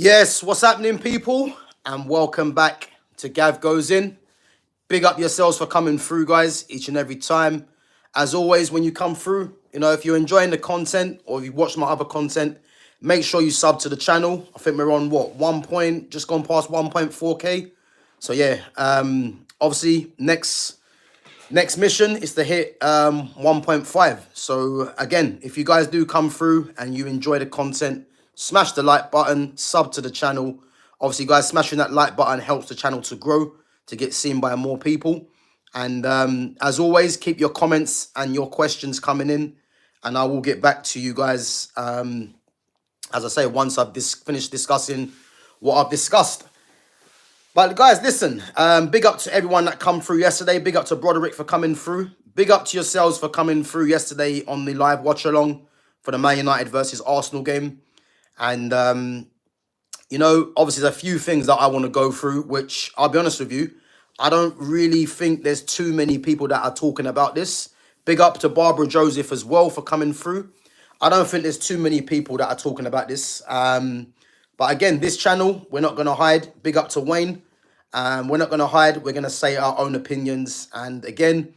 Yes, what's happening, people? And welcome back to Gav Goes In. Big up yourselves for coming through, guys, each and every time. As always, when you come through, if you're enjoying the content or if you watch my other content, make sure you sub to the channel. I think we're on what, just gone past 1.4K. So yeah, obviously next mission is to hit 1.5. So again, if you guys do come through and you enjoy the content, smash the like button, sub to the channel. Obviously, guys, smashing that like button helps the channel to grow, to get seen by more people. And as always, keep your comments and your questions coming in, and I will get back to you guys, as I say, once I've finished discussing what I've discussed. But guys, listen, big up to everyone that come through yesterday. Big up to Broderick for coming through. Big up to yourselves for coming through yesterday on the live watch along for the Man United versus Arsenal game. And, obviously there's a few things that I want to go through, which I'll be honest with you, I don't really think there's too many people that are talking about this. Big up to Barbara Joseph as well for coming through. I don't think there's too many people that are talking about this. But again, this channel, we're not going to hide. Big up to Wayne. We're not going to hide. We're going to say our own opinions. And again,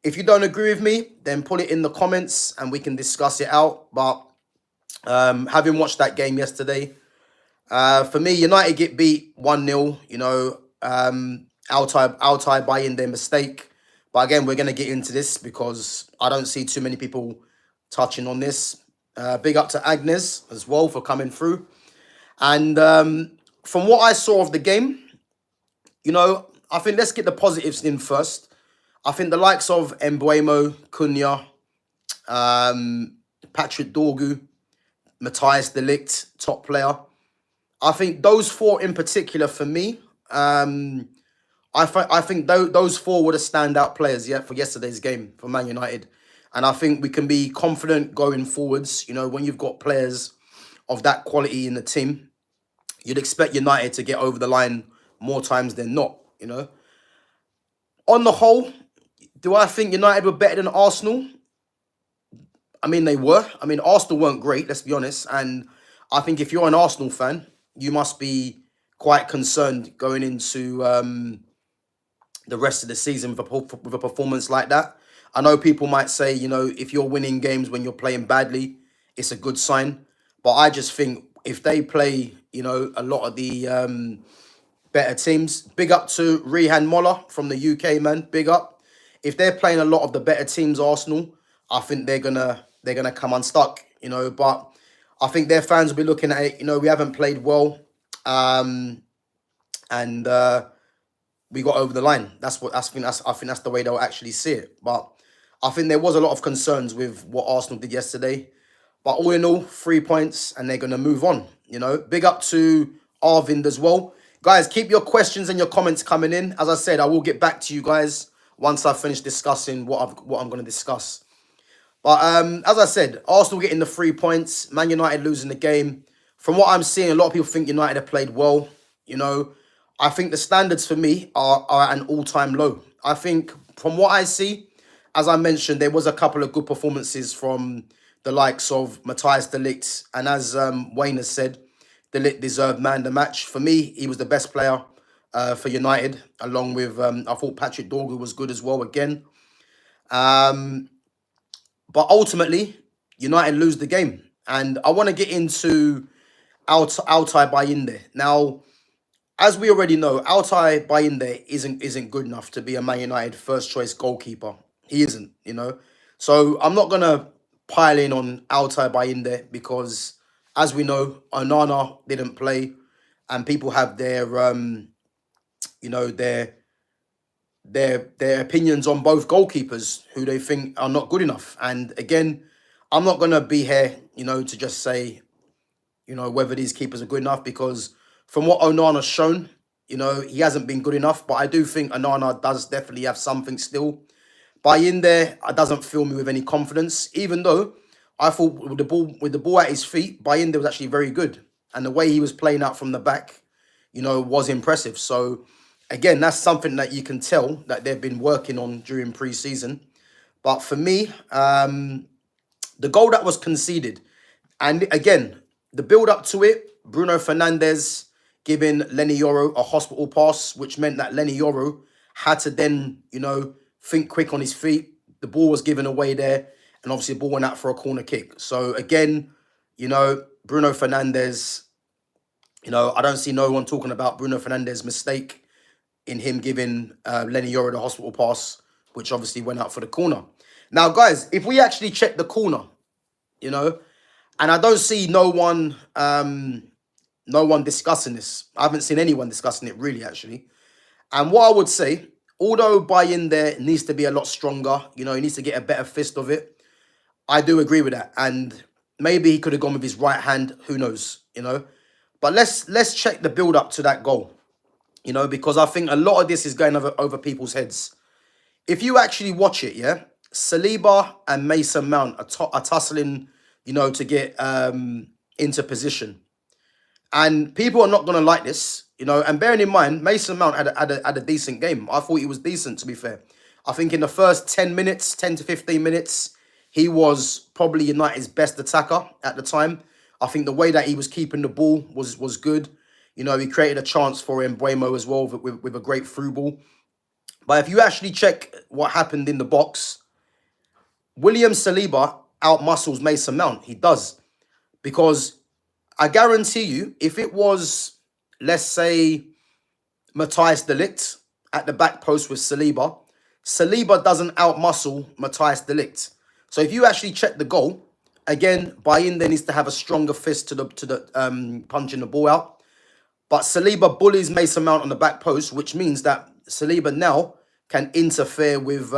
if you don't agree with me, then put it in the comments and we can discuss it out. But having watched that game yesterday, for me, United get beat 1-0. Altay Bayindir mistake. But again, we're going to get into this because I don't see too many people touching on this. Big up to Agnes as well for coming through. And from what I saw of the game, I think let's get the positives in first. I think the likes of Mbuemo, Cunha, Patrick Dorgu, Matthias de Ligt, top player. I think those four in particular for me, I think those four were the standout players, for yesterday's game for Man United. And I think we can be confident going forwards. When you've got players of that quality in the team, you'd expect United to get over the line more times than not, On the whole, do I think United were better than Arsenal? I mean, they were. I mean, Arsenal weren't great, let's be honest. And I think if you're an Arsenal fan, you must be quite concerned going into the rest of the season with a performance like that. I know people might say, if you're winning games when you're playing badly, it's a good sign. But I just think if they play, a lot of the better teams, big up to Rehan Moller from the UK, man. Big up. If they're playing a lot of the better teams, Arsenal, I think they're gonna come unstuck, But I think their fans will be looking at it. We haven't played well, and we got over the line. I think that's the way they'll actually see it. But I think there was a lot of concerns with what Arsenal did yesterday. But all in all, 3 points, and they're gonna move on. Big up to Arvind as well. Guys, keep your questions and your comments coming in. As I said, I will get back to you guys once I've finished discussing what I'm going to discuss. But as I said, Arsenal getting the 3 points, Man United losing the game. From what I'm seeing, a lot of people think United have played well. I think the standards for me are at an all-time low. I think from what I see, as I mentioned, there was a couple of good performances from the likes of Matthias de Ligt. And as Wayne has said, de Ligt deserved man of the match. For me, he was the best player for United, along with, I thought Patrick Dorgu was good as well again. But ultimately, United lose the game. And I want to get into Altay Bayindir. Now, as we already know, Altay Bayindir isn't good enough to be a Man United first choice goalkeeper. He isn't, So I'm not going to pile in on Altay Bayindir because, as we know, Onana didn't play, and people have their their opinions on both goalkeepers who they think are not good enough. And again, I'm not going to be here, to just say, whether these keepers are good enough, because from what Onana's shown, he hasn't been good enough. But I do think Onana does definitely have something still. Bayindir doesn't fill me with any confidence, even though I thought with the ball at his feet, Bayindir was actually very good. And the way he was playing out from the back, was impressive. So, again, that's something that you can tell that they've been working on during pre-season. But for me, the goal that was conceded, and again, the build-up to it, Bruno Fernandes giving Lenny Yoro a hospital pass, which meant that Lenny Yoro had to then, think quick on his feet. The ball was given away there, and obviously the ball went out for a corner kick. So again, Bruno Fernandes, I don't see no one talking about Bruno Fernandes' mistake in him giving Lenny Yoro the hospital pass, which obviously went out for the corner. Now, guys, if we actually check the corner, and I don't see no one discussing this. I haven't seen anyone discussing it really, actually. And what I would say, although Bayindir needs to be a lot stronger, he needs to get a better fist of it. I do agree with that. And maybe he could have gone with his right hand. Who knows, But let's check the build up to that goal, because I think a lot of this is going over people's heads. If you actually watch it, yeah, Saliba and Mason Mount are tussling, to get into position. And people are not going to like this, and bearing in mind, Mason Mount had a decent game. I thought he was decent, to be fair. I think in the first 10 to 15 minutes, he was probably United's best attacker at the time. I think the way that he was keeping the ball was good. He created a chance for Mbeumo as well with a great through ball. But if you actually check what happened in the box, William Saliba out-muscles Mason Mount. He does. Because I guarantee you, if it was, let's say, Matthijs de Ligt at the back post with Saliba, Saliba doesn't out-muscle Matthijs de Ligt. So if you actually check the goal, again, Bayindir needs to have a stronger fist to the punching the ball out. But Saliba bullies Mason Mount on the back post, which means that Saliba now can interfere with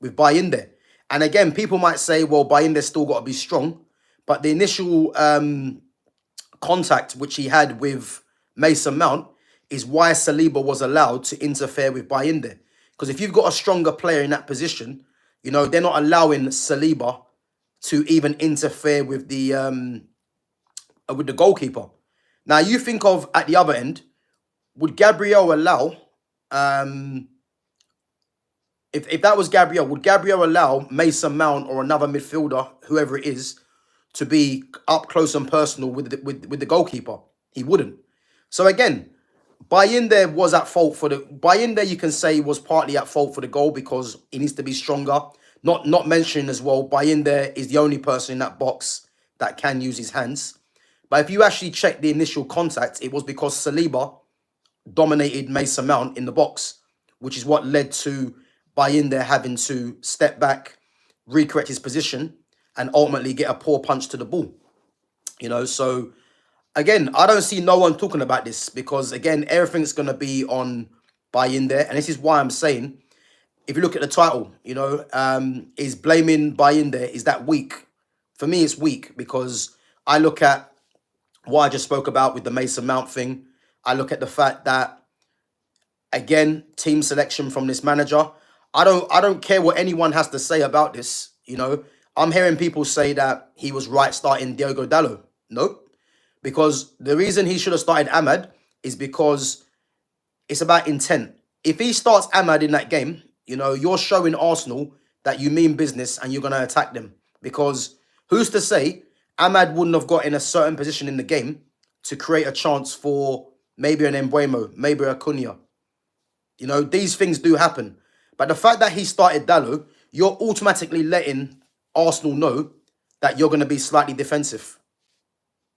Bayindir. And again, people might say, well, Bayindir's still got to be strong. But the initial contact which he had with Mason Mount is why Saliba was allowed to interfere with Bayindir. Because if you've got a stronger player in that position, they're not allowing Saliba to even interfere with the goalkeeper. Now, you think of at the other end, would Gabriel allow, if that was Gabriel, would Gabriel allow Mason Mount or another midfielder, whoever it is, to be up close and personal with the goalkeeper? He wouldn't. So again, Bayindir was at fault for Bayindir, you can say, was partly at fault for the goal because he needs to be stronger. Not mentioning as well, Bayindir is the only person in that box that can use his hands. But if you actually check the initial contact, it was because Saliba dominated Mason Mount in the box, which is what led to Bayindir having to step back, recorrect his position, and ultimately get a poor punch to the ball. So again, I don't see no one talking about this because, again, everything's going to be on Bayindir. And this is why I'm saying, if you look at the title, is blaming Bayindir, is that weak? For me, it's weak because I look at what I just spoke about with the Mason Mount thing. I look at the fact that, again, team selection from this manager. I don't care what anyone has to say about this. I'm hearing people say that he was right starting Diogo Dalot. Nope. Because the reason he should have started Ahmad is because it's about intent. If he starts Ahmad in that game, you're showing Arsenal that you mean business and you're going to attack them. Because who's to say Ahmad wouldn't have got in a certain position in the game to create a chance for maybe an Mbeumo, maybe a Cunha. These things do happen. But the fact that he started Dalot, you're automatically letting Arsenal know that you're going to be slightly defensive.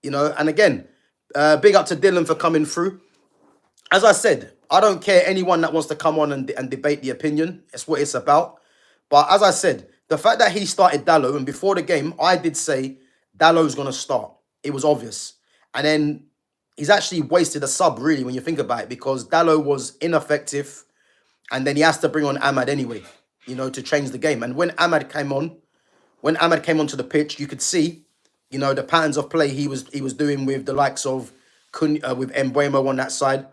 And again, big up to Dylan for coming through. As I said, I don't care anyone that wants to come on and debate the opinion. That's what it's about. But as I said, the fact that he started Dalot, and before the game, I did say Dalot's going to start. It was obvious. And then he's actually wasted a sub, really, when you think about it, because Dalot was ineffective. And then he has to bring on Ahmad anyway, to change the game. And when Ahmad came onto the pitch, you could see, the patterns of play he was doing with the likes of with Mbeumo on that side.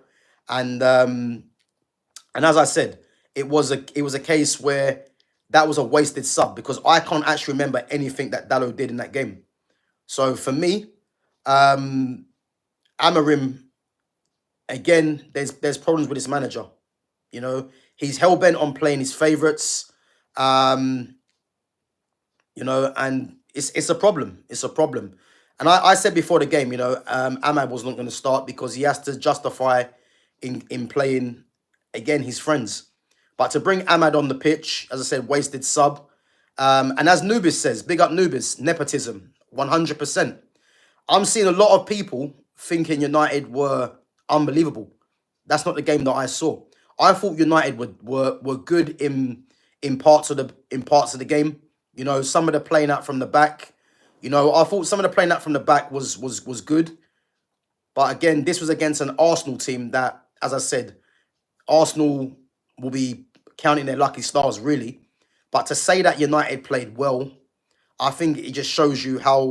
And as I said, it was a case where that was a wasted sub because I can't actually remember anything that Dalot did in that game. So for me, Amarim, again, there's problems with his manager. He's hell-bent on playing his favourites. And it's a problem. It's a problem. And I said before the game, Ahmad was not going to start because he has to justify in playing again his friends. But to bring Ahmad on the pitch, as I said, wasted sub. And as Nubis says, big up Nubis, nepotism, 100%. I'm seeing a lot of people thinking United were unbelievable. That's not the game that I saw. I thought United were good in parts of the game. Some of the playing out from the back. I thought some of the playing out from the back was good. But again, this was against an Arsenal team that, as I said, Arsenal will be counting their lucky stars, really. But to say that United played well, I think it just shows you how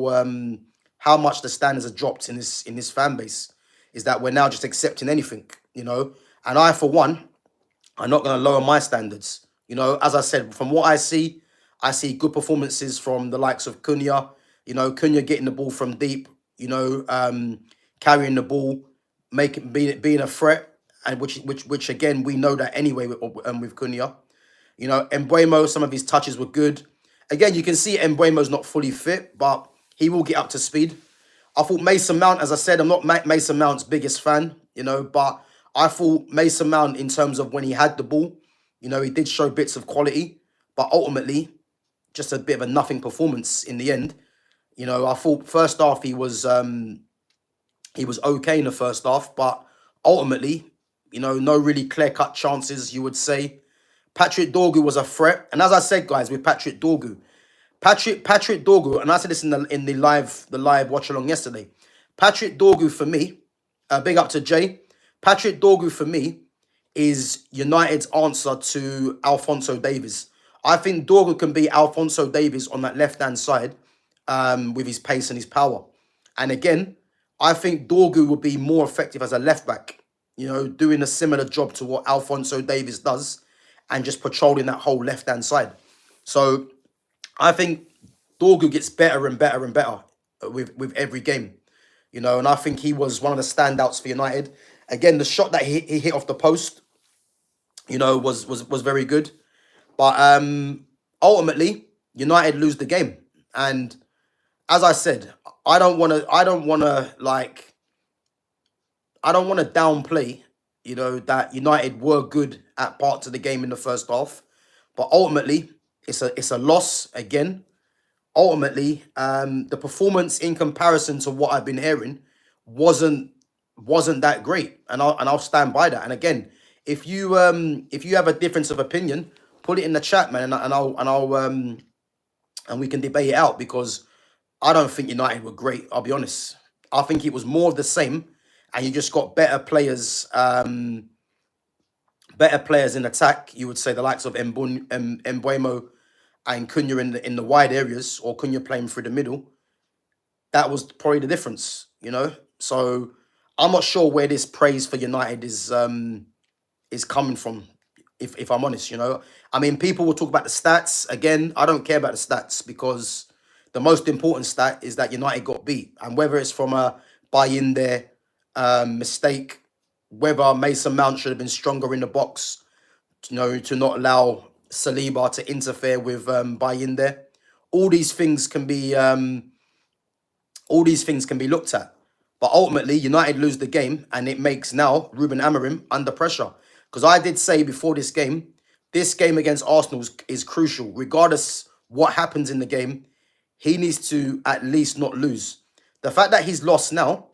much the standards have dropped in this fan base. Is that we're now just accepting anything. And I, for one, I'm not going to lower my standards. As I said, from what I see good performances from the likes of Cunha. Cunha getting the ball from deep. Carrying the ball, being a threat, and which again we know that anyway with Cunha. Embuemo, some of his touches were good. Again, you can see Embuemo's not fully fit, but he will get up to speed. I thought Mason Mount, as I said, I'm not Mason Mount's biggest fan, but I thought Mason Mount, in terms of when he had the ball, he did show bits of quality, but ultimately, just a bit of a nothing performance in the end. I thought first half he was okay in the first half, but ultimately, no really clear-cut chances, you would say. Patrick Dorgu was a threat. And as I said, guys, with Patrick Dorgu, and I said this in the live watch along yesterday. Patrick Dorgu for me, big up to Jay. Patrick Dorgu for me is United's answer to Alphonso Davies. I think Dorgu can be Alphonso Davies on that left-hand side with his pace and his power. And again, I think Dorgu would be more effective as a left-back, doing a similar job to what Alphonso Davies does and just patrolling that whole left-hand side. So I think Dorgu gets better and better and better with every game, and I think he was one of the standouts for United. Again, the shot that he hit off the post, was very good. But ultimately, United lose the game. And as I said, I don't want to downplay, that United were good at parts of the game in the first half. But ultimately, it's a loss again. Ultimately, the performance in comparison to what I've been hearing wasn't that great, and I'll stand by that. And again, if you have a difference of opinion, put it in the chat, man, and we can debate it out, because I don't think United were great. I'll be honest. I think it was more of the same, and you just got better players in attack. You would say the likes of Embuemo and Cunha in the wide areas, or Cunha playing through the middle. That was probably the difference, So I'm not sure where this praise for United is coming from, if I'm honest, I mean, people will talk about the stats. Again, I don't care about the stats, because the most important stat is that United got beat. And whether it's from a Bayindir mistake, whether Mason Mount should have been stronger in the box, to not allow Saliba to interfere with Bayindir. All these things can be looked at. But ultimately, United lose the game, and it makes now Ruben Amorim under pressure. Because I did say before this game against Arsenal is crucial. Regardless what happens in the game, he needs to at least not lose. The fact that he's lost now,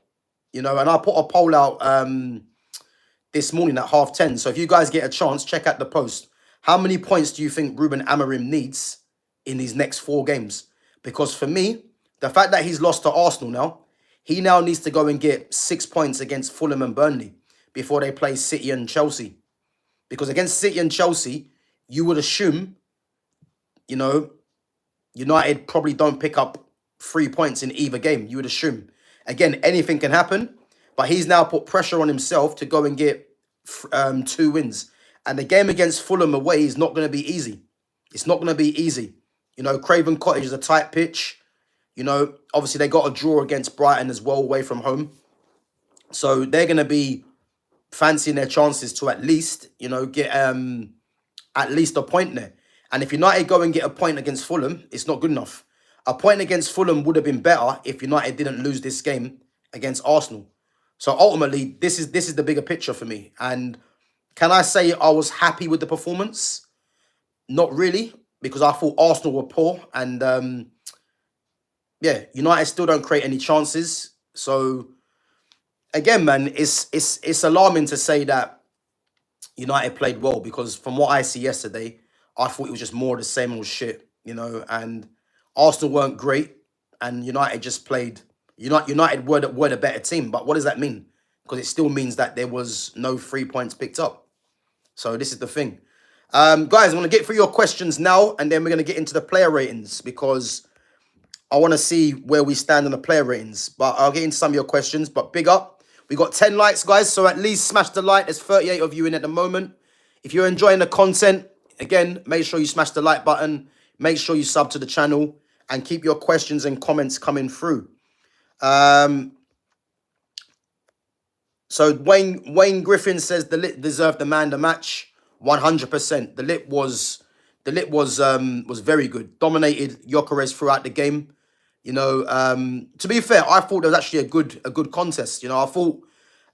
and I put a poll out this morning at 10:30. So if you guys get a chance, check out the post. How many points do you think Ruben Amorim needs in these next 4 games? Because for me, the fact that he's lost to Arsenal now, he now needs to go and get 6 points against Fulham and Burnley before they play City and Chelsea. Because against City and Chelsea, you would assume, United probably don't pick up 3 points in either game. You would assume. Again, anything can happen, but he's now put pressure on himself to go and get 2 wins. And the game against Fulham away is not going to be easy. It's not going to be easy. Craven Cottage is a tight pitch. Obviously they got a draw against Brighton as well, away from home. So they're going to be fancying their chances to at least, get at least a point there. And if United go and get a point against Fulham, it's not good enough. A point against Fulham would have been better if United didn't lose this game against Arsenal. So ultimately, this is the bigger picture for me. And can I say I was happy with the performance? Not really, because I thought Arsenal were poor, and yeah, United still don't create any chances. So again, man, it's alarming to say that United played well, because from what I see yesterday, I thought it was just more of the same old shit, and Arsenal weren't great, and United just played. United were the better team, but what does that mean? Because it still means that there was no 3 points picked up. So this is the thing. Guys, I want to get through your questions now, and then we're going to get into the player ratings, because I want to see where we stand on the player ratings. But I'll get into some of your questions. But big up. We got 10 likes, guys, so at least smash the like. There's 38 of you in at the moment. If you're enjoying the content, again, make sure you smash the like button. Make sure you sub to the channel, and keep your questions and comments coming through. So Wayne Griffin says the Lit deserved the man the match. 100%. The Lit was very good. Dominated Gyökeres throughout the game. To be fair, I thought it was actually a good contest. I thought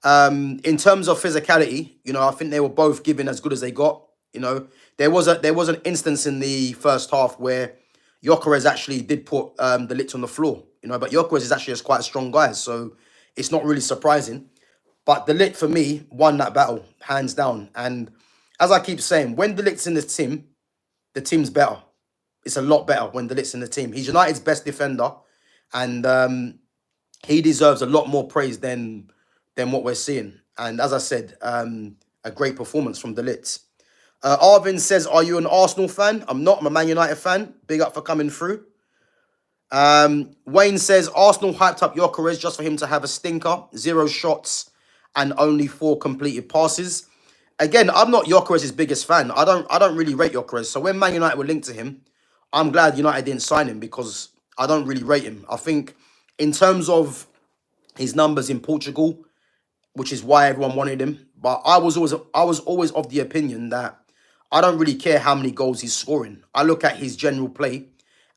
in terms of physicality, I think they were both giving as good as they got. There was an instance in the first half where Gyökeres actually did put the Lit on the floor. But Gyökeres is actually just quite a strong guy, so it's not really surprising. But the Lit, for me, won that battle, hands down. And as I keep saying, when the Lit's in the team's better. It's a lot better when the Lit's in the team. He's United's best defender, and he deserves a lot more praise than what we're seeing. And as I said, a great performance from the Lit. Arvin says, are you an Arsenal fan? I'm not. I'm a Man United fan. Big up for coming through. Wayne says, Arsenal hyped up Gyökeres just for him to have a stinker. 0 shots and only 4 completed passes. Again, I'm not Gyökeres' biggest fan. I don't really rate Gyökeres. So when Man United were linked to him, I'm glad United didn't sign him, because I don't really rate him. I think in terms of his numbers in Portugal, which is why everyone wanted him, but I was always of the opinion that I don't really care how many goals he's scoring. I look at his general play,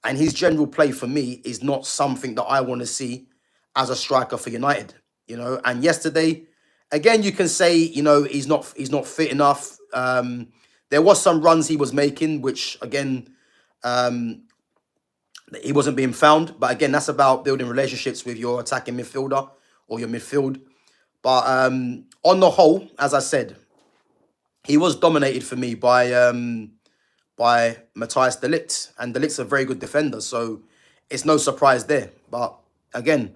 and his general play for me is not something that I want to see as a striker for United. And yesterday, again, you can say, he's not fit enough. There was some runs he was making, which, again, he wasn't being found. But again, that's about building relationships with your attacking midfielder or your midfield. But on the whole, as I said, he was dominated for me by Matthias de Ligt. And de Ligt's a very good defender, so it's no surprise there. But again,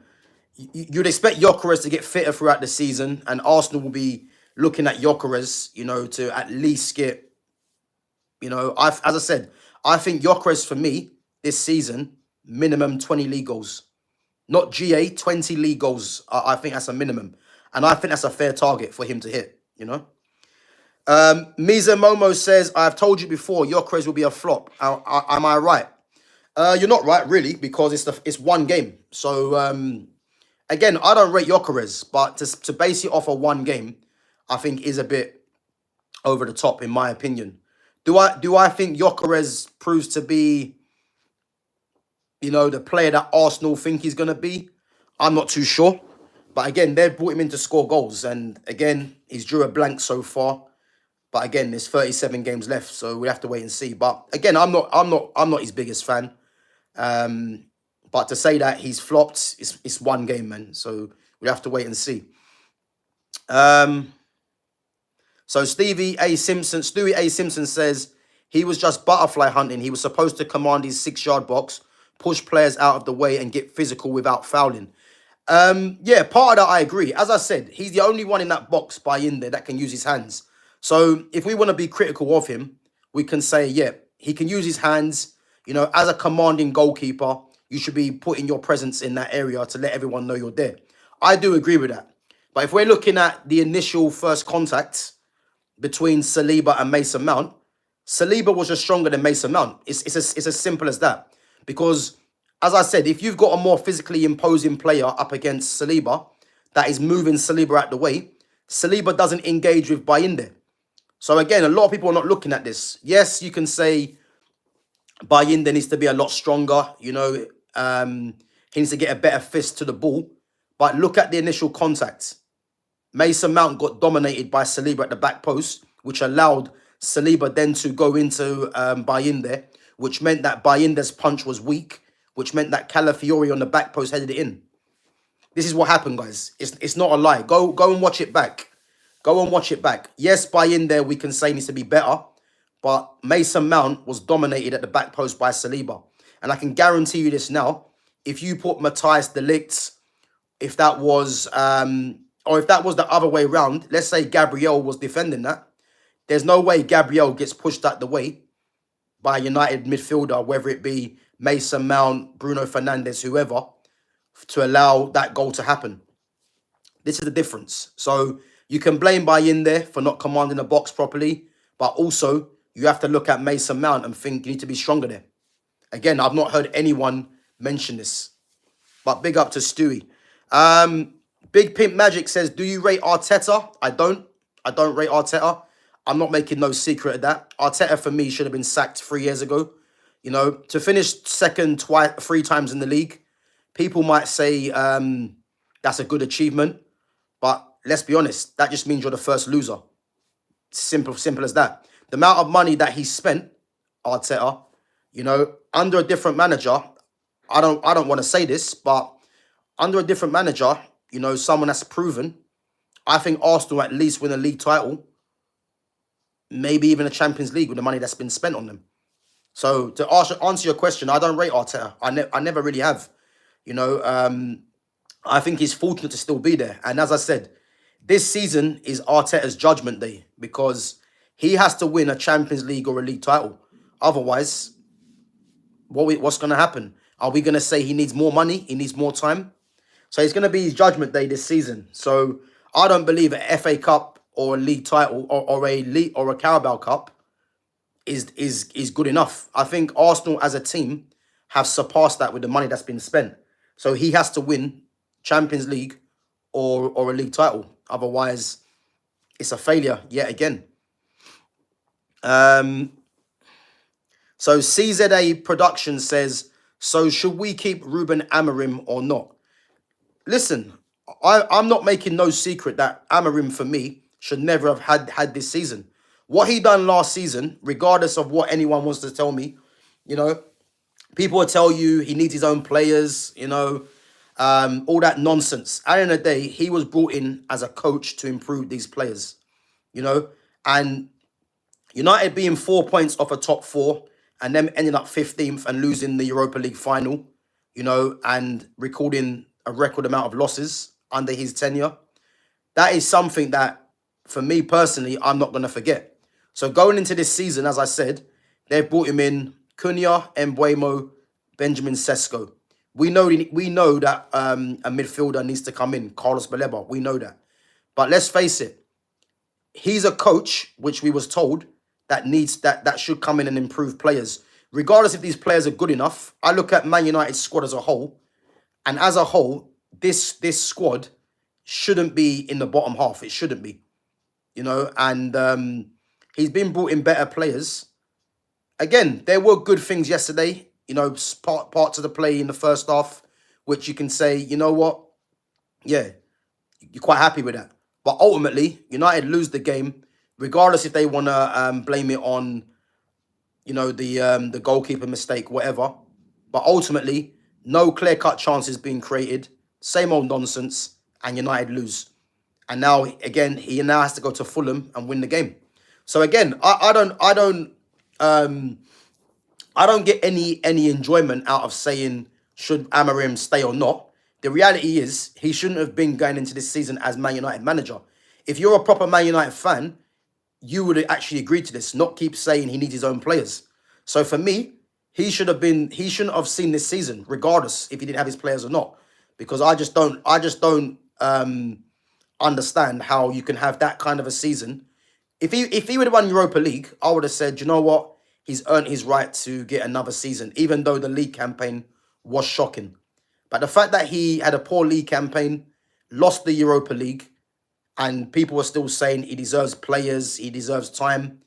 you'd expect Gyökeres to get fitter throughout the season, and Arsenal will be looking at Gyökeres, to at least get, as I said, I think Gyökeres for me this season, minimum 20 league goals. Not GA, 20 league goals. I think that's a minimum. And I think that's a fair target for him to hit, Miza Momo says, I've told you before, Gyökeres will be a flop. Am I right? You're not right, really, because it's one game. So, again, I don't rate Gyökeres, but to base it off of one game, I think is a bit over the top, in my opinion. Do I think Gyökeres proves to be, the player that Arsenal think he's going to be? I'm not too sure. But again, they've brought him in to score goals. And again, he's drew a blank so far. But again, there's 37 games left, so we have to wait and see. But again, I'm not his biggest fan. But to say that he's flopped, it's one game, man. So we have to wait and see. So Stewie A. Simpson says he was just butterfly hunting. He was supposed to command his 6-yard box, push players out of the way, and get physical without fouling. Yeah, part of that I agree. As I said, he's the only one in that box Bayindir that can use his hands. So if we want to be critical of him, we can say, yeah, he can use his hands. As a commanding goalkeeper, you should be putting your presence in that area to let everyone know you're there. I do agree with that. But if we're looking at the initial first contact between Saliba and Mason Mount, Saliba was just stronger than Mason Mount. It's as simple as that. Because, as I said, if you've got a more physically imposing player up against Saliba that is moving Saliba out the way, Saliba doesn't engage with Bayindir. So again, a lot of people are not looking at this. Yes, you can say Bayindir needs to be a lot stronger, He needs to get a better fist to the ball. But look at the initial contact. Mason Mount got dominated by Saliba at the back post, which allowed Saliba then to go into Bayindir, which meant that Bayindir's punch was weak, which meant that Calafiori on the back post headed it in. This is what happened, guys. It's not a lie. Go and watch it back. Go and watch it back. Yes, Bayindir we can say needs to be better, but Mason Mount was dominated at the back post by Saliba. And I can guarantee you this now. If you put Matthias de Ligt, if that was or if that was the other way round, let's say Gabriel was defending that, there's no way Gabriel gets pushed out the way by a United midfielder, whether it be Mason Mount, Bruno Fernandes, whoever, to allow that goal to happen. This is the difference. So you can blame Bayindir for not commanding the box properly, but also you have to look at Mason Mount and think you need to be stronger there. Again, I've not heard anyone mention this, but big up to Stewie. Big Pimp Magic says, do you rate Arteta? I don't rate Arteta. I'm not making no secret of that. Arteta, for me, should have been sacked 3 years ago. You know, to finish second 3 times in the league, people might say that's a good achievement. But let's be honest, that just means you're the first loser. Simple as that. The amount of money that he spent, Arteta, you know, under a different manager, I don't want to say this, but under a different manager, you know, someone that's proven, I think Arsenal at least win a league title, maybe even a Champions League with the money that's been spent on them. So to answer your question, I don't rate Arteta. I never really have. You know, I think he's fortunate to still be there. And as I said, this season is Arteta's judgment day because he has to win a Champions League or a league title. Otherwise, what's going to happen? Are we going to say he needs more money? He needs more time? So it's going to be his judgment day this season. So I don't believe an FA Cup or a league title or a league or a Carabao Cup is good enough. I think Arsenal as a team have surpassed that with the money that's been spent. So he has to win Champions League or a league title. Otherwise, it's a failure yet again. So CZA Production says, so should we keep Ruben Amorim or not? Listen, I'm not making no secret that Amorim, for me, should never have had this season. What he done last season, regardless of what anyone wants to tell me, you know, people will tell you he needs his own players, you know, all that nonsense. At the end of the day, he was brought in as a coach to improve these players, you know, and United being 4 points off a top 4 and them ending up 15th and losing the Europa League final, you know, and recording a record amount of losses under his tenure. That is something that, for me personally, I'm not going to forget. So going into this season, as I said, they've brought him in Cunha, Mbeumo, Benjamin Sesko. We know that a midfielder needs to come in, Carlos Baleba. We know that. But let's face it, he's a coach, which we was told, that should come in and improve players. Regardless if these players are good enough, I look at Man United's squad as a whole, and as a whole, this squad shouldn't be in the bottom half. It shouldn't be, you know, and he's been brought in better players. Again, there were good things yesterday, you know, parts of the play in the first half, which you can say, you know what, yeah, you're quite happy with that. But ultimately, United lose the game, regardless if they want to blame it on, you know, the goalkeeper mistake, whatever. But ultimately, no clear-cut chances being created, same old nonsense, and United lose. And now, again, he now has to go to Fulham and win the game. So again, I don't get any enjoyment out of saying should Amorim stay or not. The reality is he shouldn't have been going into this season as Man United manager. If you're a proper Man United fan, you would actually agree to this, not keep saying he needs his own players. So for me, he shouldn't have seen this season, regardless if he didn't have his players or not. Because I just don't understand how you can have that kind of a season. If he would have won Europa League, I would have said, you know what? He's earned his right to get another season, even though the league campaign was shocking. But the fact that he had a poor league campaign, lost the Europa League, and people were still saying he deserves players, he deserves time.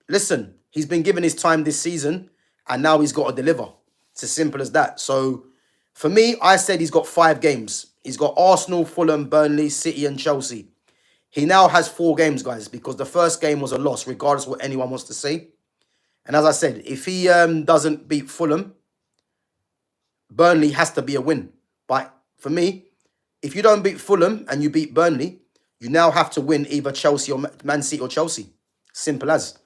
Listen, he's been given his time this season, and now he's got to deliver. It's as simple as that. So for me, I said he's got 5 games. He's got Arsenal, Fulham, Burnley, City, and Chelsea. He now has 4 games, guys, because the first game was a loss, regardless of what anyone wants to say. And as I said, if he doesn't beat Fulham, Burnley has to be a win. But for me, if you don't beat Fulham and you beat Burnley, you now have to win either Chelsea or Man City or Chelsea. Simple as.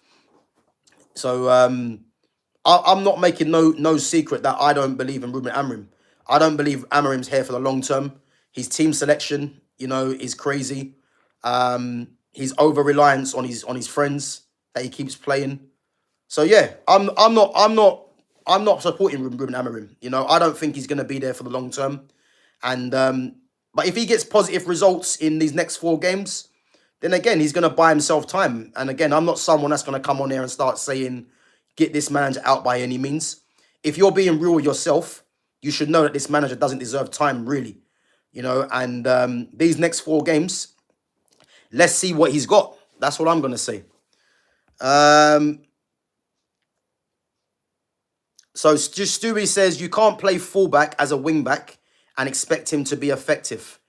So I'm not making no secret that I don't believe in Ruben Amorim. I don't believe Amorim's here for the long term. His team selection, is crazy. His over reliance on his friends that he keeps playing. So yeah, I'm not supporting Ruben Amorim. I don't think he's going to be there for the long term. And but if he gets positive results in these next 4 games, then again he's going to buy himself time. And again, I'm not someone that's going to come on there and start saying, get this manager out by any means. If you're being real with yourself, you should know that this manager doesn't deserve time, really. And these next 4 games, let's see what he's got. That's what I'm going to say. So just Stewie says, you can't play fullback as a wingback and expect him to be effective.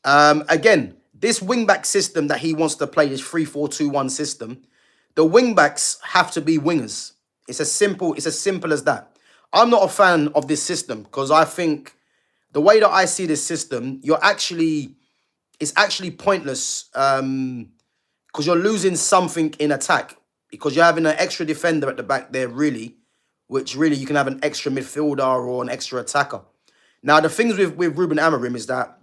Again, this wingback system that he wants to play, this 3-4-2-1 system, the wingbacks have to be wingers. It's as simple as that. I'm not a fan of this system because I think the way that I see this system, it's actually pointless because you're losing something in attack because you're having an extra defender at the back there, really, which really you can have an extra midfielder or an extra attacker. Now, the things with Ruben Amorim is that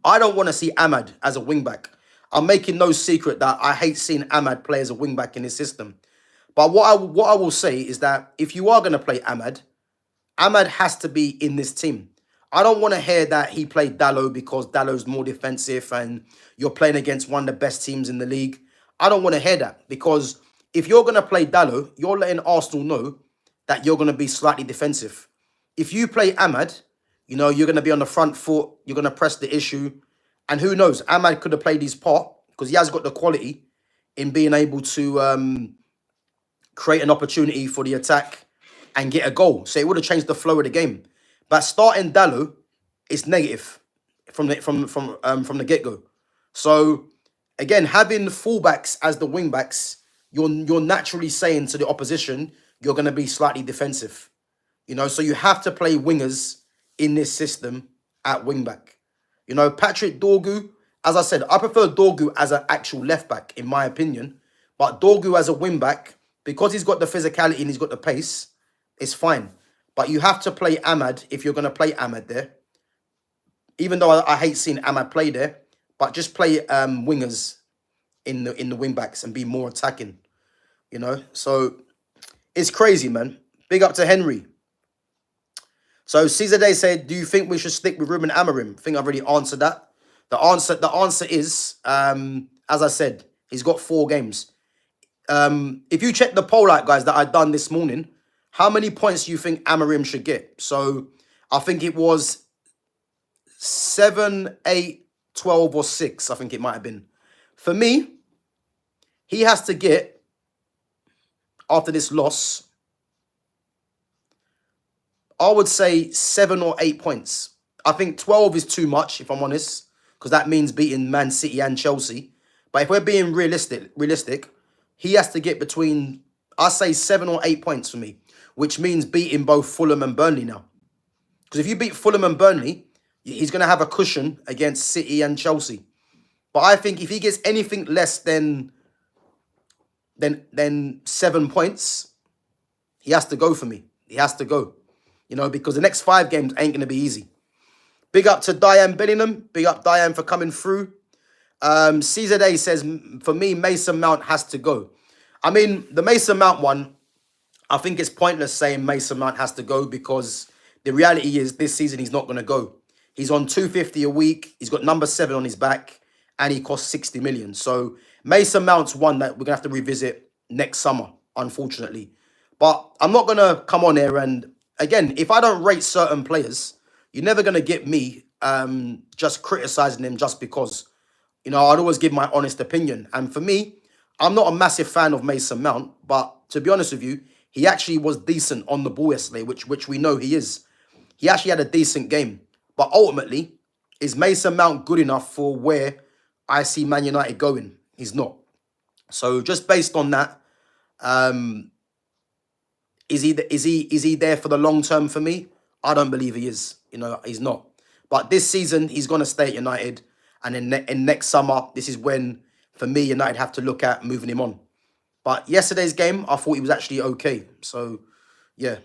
I don't want to see Ahmad as a wingback. I'm making no secret that I hate seeing Ahmad play as a wingback in his system. But what I will say is that if you are going to play Ahmad has to be in this team. I don't want to hear that he played Dalot because Dalot's more defensive and you're playing against one of the best teams in the league. I don't want to hear that because if you're going to play Dalot, you're letting Arsenal know that you're going to be slightly defensive. If you play Ahmad, you're going to be on the front foot. You're going to press the issue. And who knows, Ahmad could have played his part because he has got the quality in being able to create an opportunity for the attack and get a goal. So it would have changed the flow of the game. But starting Dalot is negative from the get-go. So again, having fullbacks as the wingbacks, you're naturally saying to the opposition, you're going to be slightly defensive. So you have to play wingers in this system at wingback. Patrick Dorgu, as I said, I prefer Dorgu as an actual left back, in my opinion. But Dorgu as a wingback, because he's got the physicality and he's got the pace, it's fine. But you have to play Ahmad if you're going to play Ahmad there. Even though I hate seeing Ahmad play there, but just play wingers in the wing backs and be more attacking. So it's crazy, man. Big up to Henry. So Caesar Day said, "Do you think we should stick with Ruben Amorim?" I think I've already answered that. The answer is, as I said, he's got 4 games. If you check the poll out, guys, that I done this morning, how many points do you think Amorim should get? So I think it was 7, 8, 12, or 6. I think it might have been. For me, he has to get, after this loss, I would say 7 or 8 points. I think 12 is too much, if I'm honest, because that means beating Man City and Chelsea. But if we're being realistic, he has to get between, I say 7 or 8 points for me, which means beating both Fulham and Burnley now. Because if you beat Fulham and Burnley, he's going to have a cushion against City and Chelsea. But I think if he gets anything less than 7 points, he has to go for me. He has to go. Because the next 5 games ain't going to be easy. Big up to Diane Bellingham. Big up Diane for coming through. Caesar Day says, for me, Mason Mount has to go. I mean, the Mason Mount one, I think it's pointless saying Mason Mount has to go because the reality is this season he's not going to go. He's on 250 a week. He's got number 7 on his back and he costs 60 million. So Mason Mount's one that we're going to have to revisit next summer, unfortunately. But I'm not going to come on here and, again, if I don't rate certain players, you're never going to get me just criticizing them just because. I'd always give my honest opinion. And for me, I'm not a massive fan of Mason Mount, but to be honest with you, he actually was decent on the ball yesterday, which we know he is. He actually had a decent game. But ultimately, is Mason Mount good enough for where I see Man United going? He's not. So just based on that, is he there for the long term for me? I don't believe he is. He's not. But this season, he's going to stay at United. And in next summer, this is when, for me, United have to look at moving him on. But yesterday's game, I thought he was actually okay. So, yeah.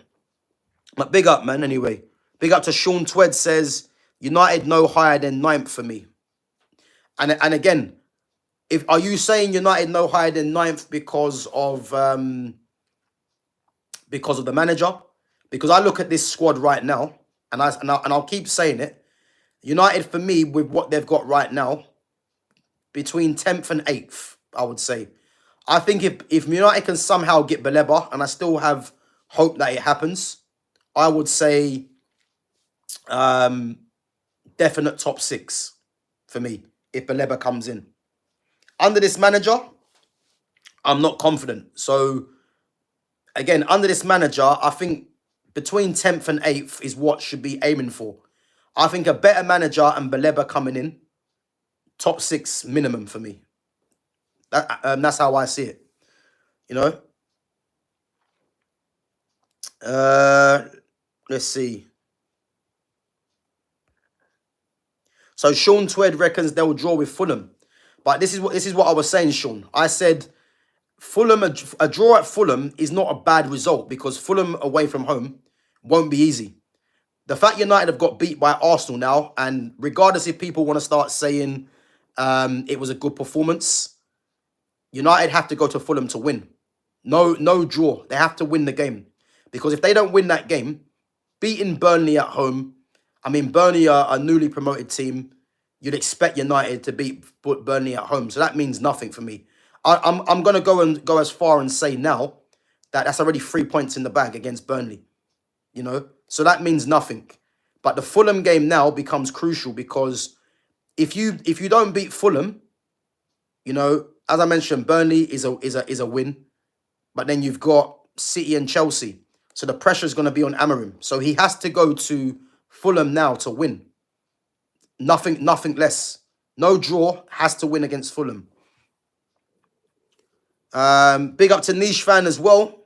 But big up, man, anyway. Big up to Sean Twed says, United no higher than 9th for me. And again, are you saying United no higher than 9th because of the manager? Because I look at this squad right now, and I'll keep saying it. United, for me, with what they've got right now, between 10th and 8th, I would say. I think if United can somehow get Baleba, and I still have hope that it happens, I would say definite top 6 for me if Baleba comes in. Under this manager, I'm not confident. So, again, under this manager, I think between 10th and 8th is what should be aiming for. I think a better manager and Baleba coming in, top 6 minimum for me. That's how I see it. Let's see. So Sean Twed reckons they'll draw with Fulham. But this is what I was saying, Sean. I said Fulham, a draw at Fulham is not a bad result because Fulham away from home won't be easy. The fact United have got beat by Arsenal now, and regardless if people want to start saying it was a good performance, United have to go to Fulham to win. No draw. They have to win the game. Because if they don't win that game, beating Burnley at home, I mean, Burnley are a newly promoted team. You'd expect United to beat Burnley at home. So that means nothing for me. I'm going to go as far and say now that that's already 3 points in the bag against Burnley. So that means nothing. But the Fulham game now becomes crucial because if you don't beat Fulham, as I mentioned, Burnley is a win. But then you've got City and Chelsea. So the pressure is going to be on Amorim. So he has to go to Fulham now to win. Nothing less. No draw, has to win against Fulham. Big up to Niche Fan as well.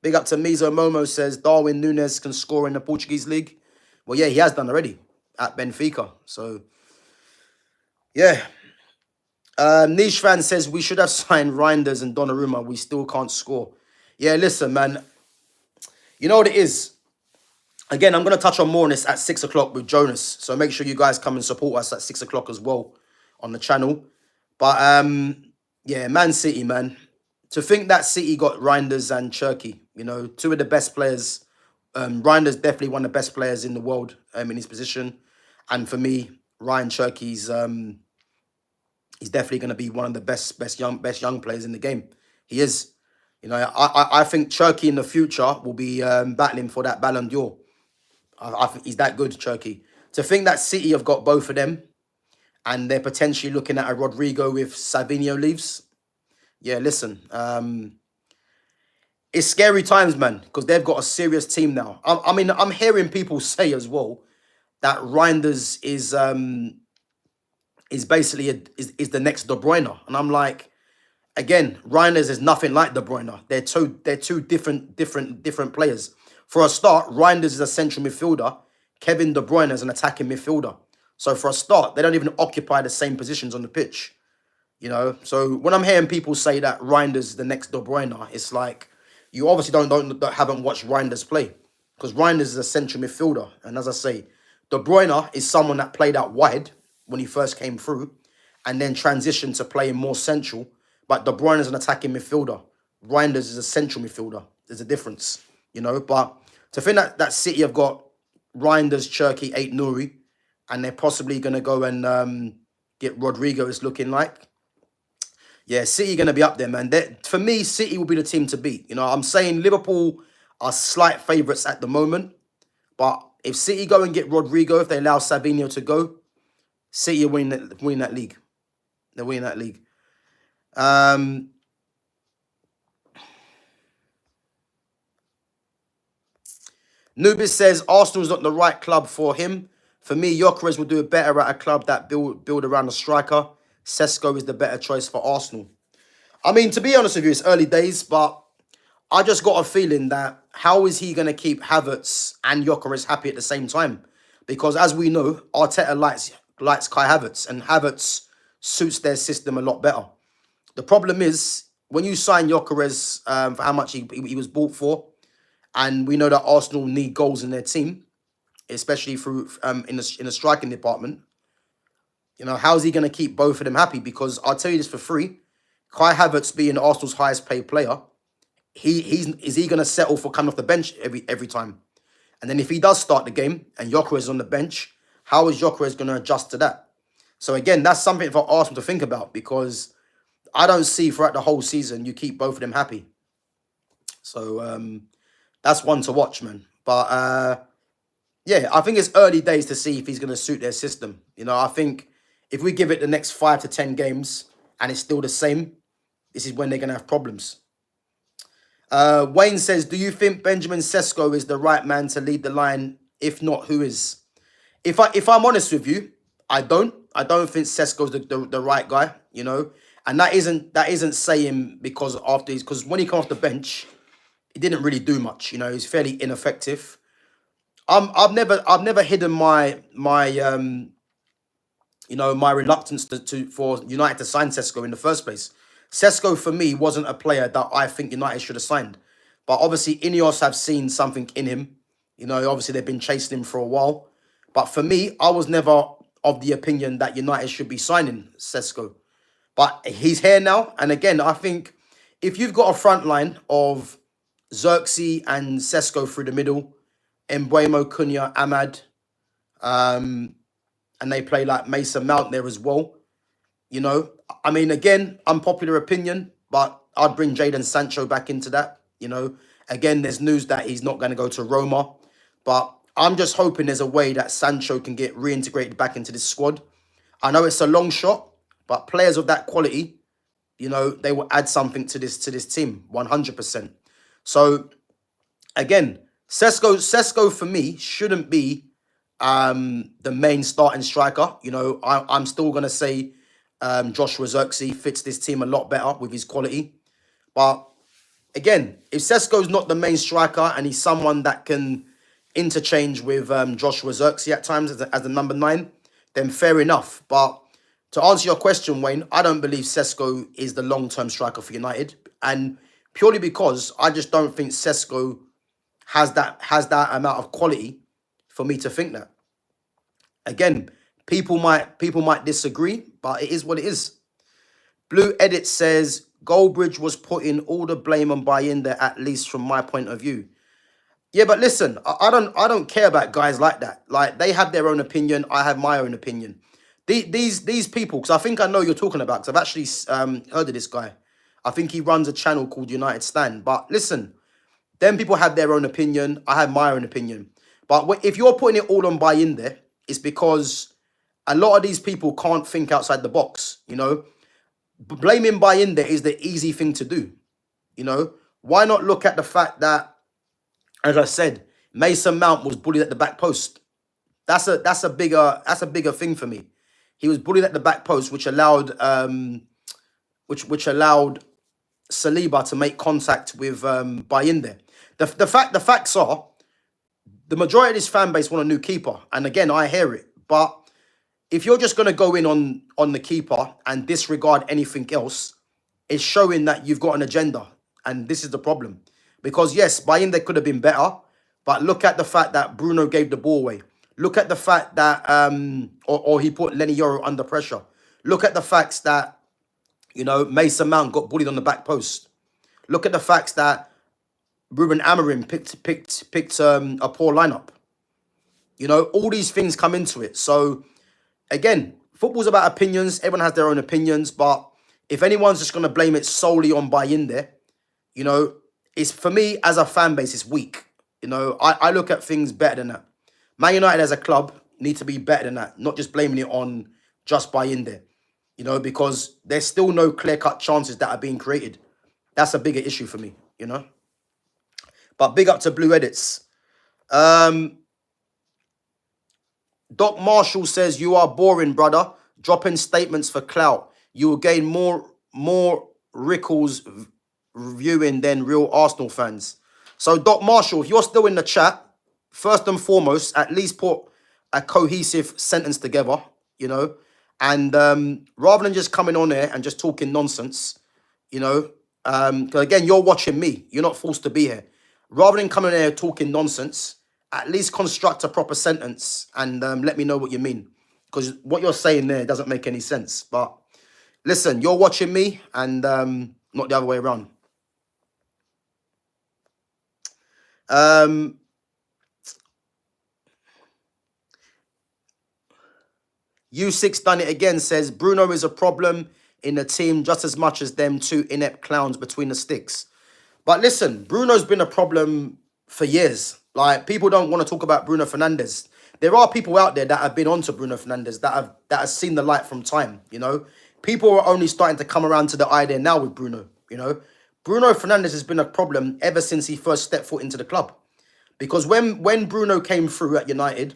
Big up to Mizo Momo says Darwin Núñez can score in the Portuguese league. Well, yeah, he has done already at Benfica. So, yeah. Niche Fan says we should have signed Reinders and Donnarumma. We still can't score. Yeah, listen, man. You know what it is? Again, I'm going to touch on more on this at 6 o'clock with Jonas. So make sure you guys come and support us at 6 o'clock as well on the channel. But, yeah, Man City, man. To think that City got Reinders and Cherky, two of the best players. Reinders definitely one of the best players in the world in his position. And for me, Ryan Cherky's he's definitely going to be one of the best young players in the game. He is. I think Cherky in the future will be battling for that Ballon d'Or. I think he's that good, Cherky. To think that City have got both of them and they're potentially looking at a Rodrigo if Savinho leaves. Yeah, listen. It's scary times, man, because they've got a serious team now. I mean, I'm hearing people say as well that Reinders is basically is the next De Bruyne. And I'm like, again, Reinders is nothing like De Bruyne. They're two different players. For a start, Reinders is a central midfielder. Kevin De Bruyne is an attacking midfielder. So for a start, they don't even occupy the same positions on the pitch. So when I'm hearing people say that Reinders is the next De Bruyne, it's like you obviously haven't watched Reinders play because Reinders is a central midfielder. And as I say, De Bruyne is someone that played out wide when he first came through and then transitioned to playing more central. But De Bruyne is an attacking midfielder. Reinders is a central midfielder. There's a difference, But to think that City have got Reinders, Cherky, Ait-Nouri, and they're possibly going to go and get Rodrigo, it's looking like. Yeah, City going to be up there, man. For me, City will be the team to beat. I'm saying Liverpool are slight favourites at the moment. But if City go and get Rodrigo, if they allow Savinho to go, City are winning that league. They're winning that league. Nubis says Arsenal's not the right club for him. For me, Gyökeres will do better at a club that build around a striker. Sesko is the better choice for Arsenal. I mean, to be honest with you, it's early days, but I just got a feeling that how is he going to keep Havertz and Gyökeres happy at the same time? Because as we know, Arteta likes Kai Havertz, and Havertz suits their system a lot better. The problem is, when you sign Gyökeres for how much he was bought for, and we know that Arsenal need goals in their team, especially through in the striking department. You know, how's he going to keep both of them happy? Because I'll tell you this for free, Kai Havertz being Arsenal's highest paid player, is he going to settle for coming off the bench every time? And then if he does start the game and Gyökeres is on the bench, how is Gyökeres going to adjust to that? So again, that's something for Arsenal to think about, because I don't see throughout the whole season you keep both of them happy. So that's one to watch, man. But yeah, I think it's early days to see if he's going to suit their system. You know, I think if we give it the next 5 to 10 games and it's still the same, this is when they're going to have problems. Wayne says, do you think Benjamin Sesko is the right man to lead the line? If not, who is? If I'm honest with you, I don't think Sesko's the right guy, you know. And that isn't saying because when he came off the bench, he didn't really do much, you know. He's fairly ineffective. I've never hidden my reluctance for United to sign Sesko in the first place. Sesko for me wasn't a player that I think United should have signed, but obviously Ineos have seen something in him. You know, obviously they've been chasing him for a while, but for me, I was never of the opinion that United should be signing Sesko. But he's here now, and again, I think if you've got a front line of Xerxes and Sesko through the middle, Mbeumo, Cunha, Ahmad, and they play like Mason Mount there as well. You know, I mean, again, unpopular opinion, but I'd bring Jadon Sancho back into that. You know, again, there's news that he's not going to go to Roma, but I'm just hoping there's a way that Sancho can get reintegrated back into this squad. I know it's a long shot, but players of that quality, you know, they will add something to this team, 100%. So, again, Sesko for me shouldn't be the main starting striker. You know, I'm still going to say Joshua Xerxes fits this team a lot better with his quality. But again, if Sesko's not the main striker and he's someone that can interchange with Joshua Xerxes at times as the number 9, then fair enough. But to answer your question, Wayne, I don't believe Sesko is the long-term striker for United. And purely because I just don't think Sesko has that amount of quality for me to think that. Again, people might disagree, but it is what it is. Blue Edit says Goldbridge was putting all the blame on Bayindir, at least from my point of view. Yeah, but listen, I don't care about guys like that. Like, they have their own opinion. I have my own opinion. These people, because I think I know you're talking about, because I've actually heard of this guy. I think he runs a channel called United Stand. But listen, them people have their own opinion. I have my own opinion. But if you're putting it all on Bayindir, it's because a lot of these people can't think outside the box, you know. Blaming Bayindir is the easy thing to do, you know. Why not look at the fact that, as I said, Mason Mount was bullied at the back post? That's a bigger thing for me. He was bullied at the back post, which allowed which allowed Saliba to make contact with Bayindir. The facts are, the majority of this fan base want a new keeper, and again, I hear it. But if you're just going to go in on the keeper and disregard anything else, it's showing that you've got an agenda, and this is the problem. Because yes, Bayindir could have been better, but look at the fact that Bruno gave the ball away. Look at the fact that or he put Lenny Yoro under pressure. Look at the facts that, you know, Mason Mount got bullied on the back post. Look at the facts that Ruben Amorim picked a poor lineup. You know, all these things come into it. So again, football's about opinions. Everyone has their own opinions, but if anyone's just going to blame it solely on Bayindir, you know, it's, for me as a fan base, it's weak. You know, I look at things better than that. Man United as a club need to be better than that, not just blaming it on just Bayindir, you know, because there's still no clear-cut chances that are being created. That's a bigger issue for me, you know. But big up to Blue Edits. Um, Doc Marshall says you are boring, brother. Dropping statements for clout. You will gain more Rickles reviewing than real Arsenal fans. So Doc Marshall, if you're still in the chat, first and foremost, at least put a cohesive sentence together, you know, and rather than just coming on there and just talking nonsense, you know, 'cause again, you're watching me. You're not forced to be here. Rather than coming there talking nonsense, at least construct a proper sentence and let me know what you mean. Because what you're saying there doesn't make any sense. But listen, you're watching me and not the other way around. U6 done it again, says Bruno is a problem in the team just as much as them two inept clowns between the sticks. But listen, Bruno's been a problem for years. Like, people don't want to talk about Bruno Fernandes. There are people out there that have been onto Bruno Fernandes that have seen the light from time, you know. People are only starting to come around to the idea now with Bruno, you know. Bruno Fernandes has been a problem ever since he first stepped foot into the club. Because when Bruno came through at United,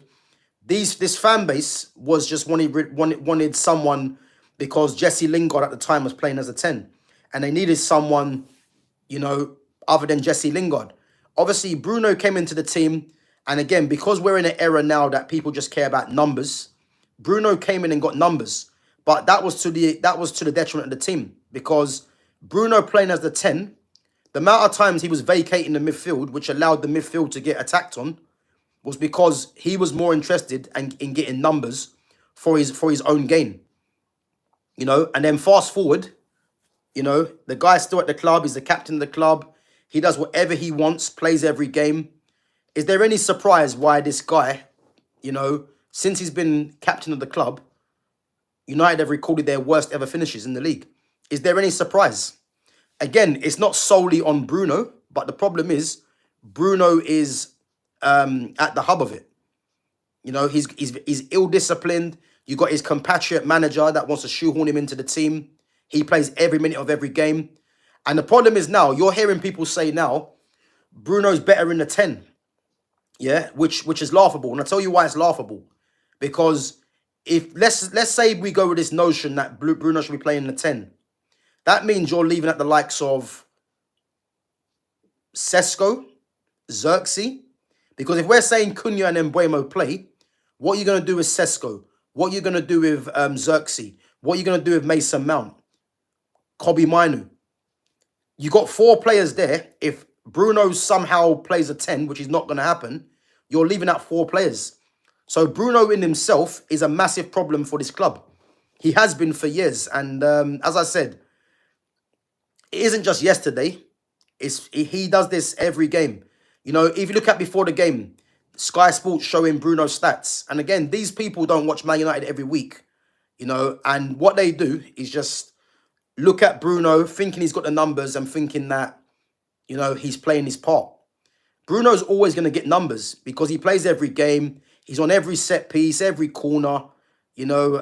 this fan base was just wanted someone, because Jesse Lingard at the time was playing as a 10. And they needed someone, you know, other than Jesse Lingard. Obviously, Bruno came into the team. And again, because we're in an era now that people just care about numbers, Bruno came in and got numbers. But that was to the detriment of the team. Because Bruno playing as the 10, the amount of times he was vacating the midfield, which allowed the midfield to get attacked on, was because he was more interested in getting numbers for his own gain. You know, and then fast forward, you know, the guy's still at the club. He's the captain of the club. He does whatever he wants, plays every game. Is there any surprise why this guy, you know, since he's been captain of the club, United have recorded their worst ever finishes in the league? Is there any surprise? Again, it's not solely on Bruno, but the problem is Bruno is at the hub of it. You know, he's ill-disciplined. You got his compatriot manager that wants to shoehorn him into the team. He plays every minute of every game. And the problem is now, you're hearing people say now, Bruno's better in the 10. Yeah, which is laughable. And I'll tell you why it's laughable. Because if let's say we go with this notion that Bruno should be playing in the 10, that means you're leaving at the likes of Sesko, Xerxes. Because if we're saying Cunha and Mbuemo play, what are you going to do with Sesko? What are you going to do with Xerxes? What are you going to do with Mason Mount? Kobe Mainu? You got 4 players there. If Bruno somehow plays a 10, which is not going to happen, you're leaving out 4 players. So Bruno in himself is a massive problem for this club. He has been for years. And as I said, it isn't just yesterday. He does this every game. You know, if you look at before the game, Sky Sports showing Bruno's stats. And again, these people don't watch Man United every week, you know, and what they do is just look at Bruno, thinking he's got the numbers and thinking that, you know, he's playing his part. Bruno's always going to get numbers because he plays every game. He's on every set piece, every corner, you know,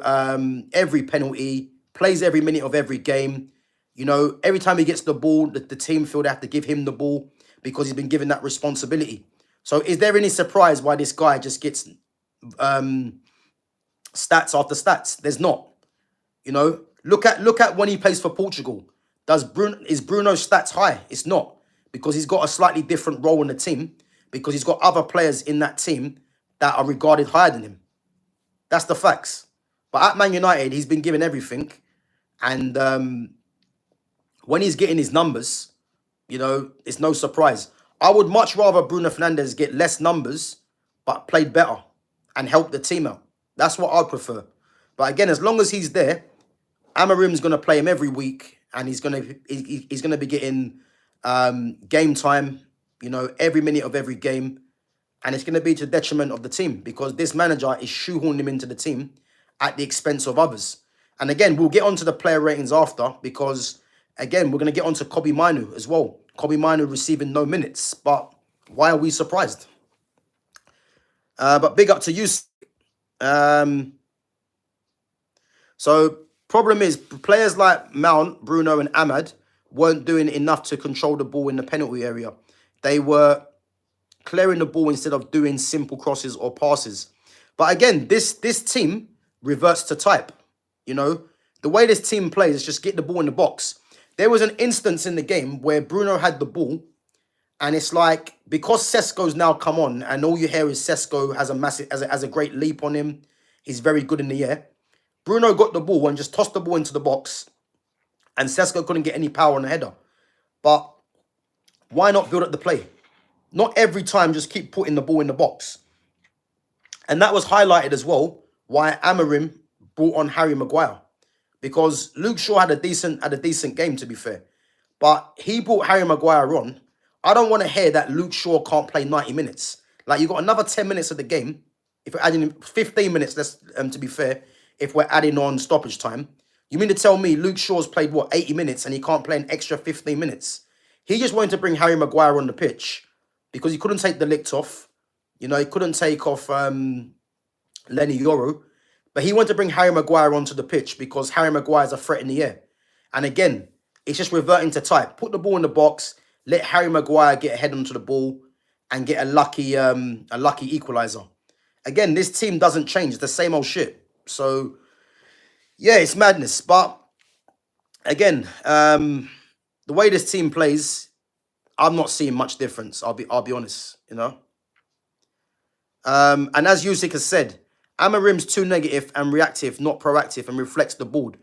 every penalty, plays every minute of every game. You know, every time he gets the ball, the team feel they have to give him the ball because he's been given that responsibility. So is there any surprise why this guy just gets stats after stats? There's not. You know, look at when he plays for Portugal. Is Bruno's stats high? It's not, because he's got a slightly different role in the team, because he's got other players in that team that are regarded higher than him. That's the facts. But at Man United, he's been given everything. And when he's getting his numbers, you know, it's no surprise. I would much rather Bruno Fernandes get less numbers, but played better and help the team out. That's what I'd prefer. But again, as long as he's there, Amarim's going to play him every week, and he's going to be getting game time, you know, every minute of every game. And it's going to be to the detriment of the team, because this manager is shoehorning him into the team at the expense of others. And again, we'll get onto the player ratings after, because again, we're going to get onto Kobe Mainu as well. Kobe Mainu receiving no minutes, but why are we surprised? But big up to you. So problem is, players like Mount, Bruno and Ahmad weren't doing enough to control the ball in the penalty area. They were clearing the ball instead of doing simple crosses or passes. But again, this team reverts to type. You know, the way this team plays is just get the ball in the box. There was an instance in the game where Bruno had the ball, and it's like because Sesko's now come on, and all you hear is Sesko has a massive, has a great leap on him. He's very good in the air. Bruno got the ball and just tossed the ball into the box, and Sesko couldn't get any power on the header. But why not build up the play? Not every time just keep putting the ball in the box. And that was highlighted as well why Amorim brought on Harry Maguire. Because Luke Shaw had a decent game, to be fair. But he brought Harry Maguire on. I don't want to hear that Luke Shaw can't play 90 minutes. Like, you got another 10 minutes of the game. If we're adding 15 minutes, let's to be fair, if we're adding on stoppage time, you mean to tell me Luke Shaw's played, what, 80 minutes and he can't play an extra 15 minutes? He just wanted to bring Harry Maguire on the pitch because he couldn't take the licked off. You know, he couldn't take off Lenny Yoro. But he wanted to bring Harry Maguire onto the pitch because Harry Maguire is a threat in the air. And again, it's just reverting to type. Put the ball in the box, let Harry Maguire get a head onto the ball and get a lucky equaliser. Again, this team doesn't change. It's the same old shit. So, yeah, it's madness. But, again, the way this team plays, I'm not seeing much difference. I'll be honest, you know. And as Yusik has said, Amorim's too negative and reactive, not proactive, and reflects the board.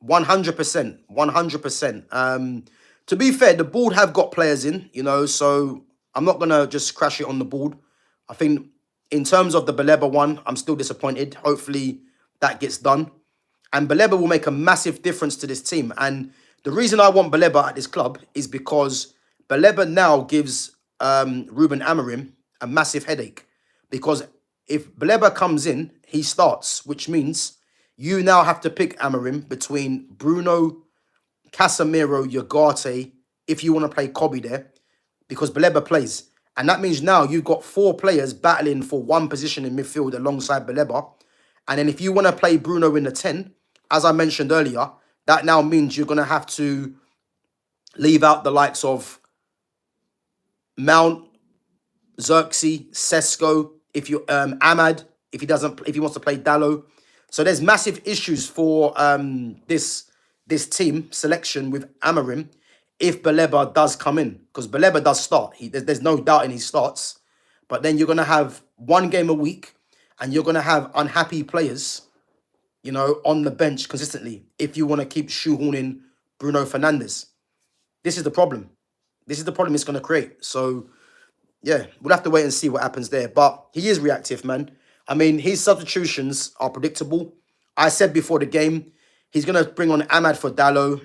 100%. 100%. To be fair, the board have got players in, you know, so I'm not going to just crash it on the board. I think in terms of the Baleba one, I'm still disappointed. Hopefully that gets done. And Baleba will make a massive difference to this team. And the reason I want Baleba at this club is because Baleba now gives Ruben Amorim a massive headache. Because if Baleba comes in, he starts, which means you now have to pick Amorim between Bruno, Casemiro, Ugarte, if you want to play Kobe there, because Baleba plays. And that means now you've got 4 players battling for one position in midfield alongside Baleba. And then if you want to play Bruno in the 10, as I mentioned earlier, that now means you're going to have to leave out the likes of Mount, Xerxes, Sesko, if you Ahmad, if he wants to play Dallo. So there's massive issues for this team selection with Amorim if Baleba does come in, because Baleba does start. There's no doubt in he starts. But then you're gonna have one game a week, and you're gonna have unhappy players, you know, on the bench consistently if you want to keep shoehorning Bruno Fernandes. This is the problem. This is the problem it's gonna create. So yeah, we'll have to wait and see what happens there. But he is reactive, man. I mean, his substitutions are predictable. I said before the game, he's going to bring on Ahmad for Dallo.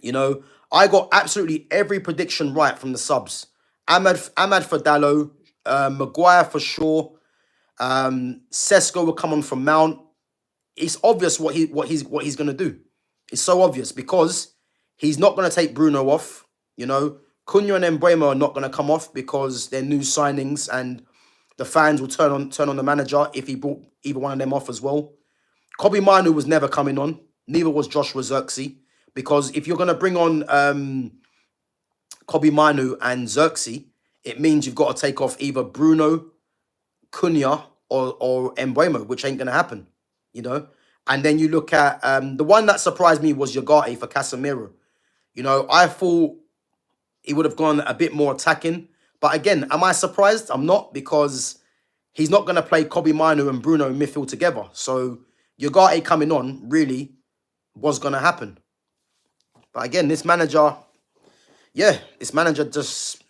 You know, I got absolutely every prediction right from the subs. Ahmad for Dallo, Maguire for Shaw, Sesko will come on from Mount. It's obvious what he's going to do. It's so obvious because he's not going to take Bruno off, you know. Cunha and Mbeumo are not going to come off because they're new signings and the fans will turn on the manager if he brought either one of them off as well. Kobe Manu was never coming on. Neither was Joshua Xerxes. Because if you're going to bring on Kobe Manu and Xerxes, it means you've got to take off either Bruno, Cunha, or Mbeumo, which ain't going to happen, you know. And then you look at the one that surprised me was Ugarte for Casemiro. You know, I thought he would have gone a bit more attacking. But again, am I surprised? I'm not, because he's not going to play Kobe Manu and Bruno in midfield together. So Ugarte coming on really was going to happen. But again, this manager just,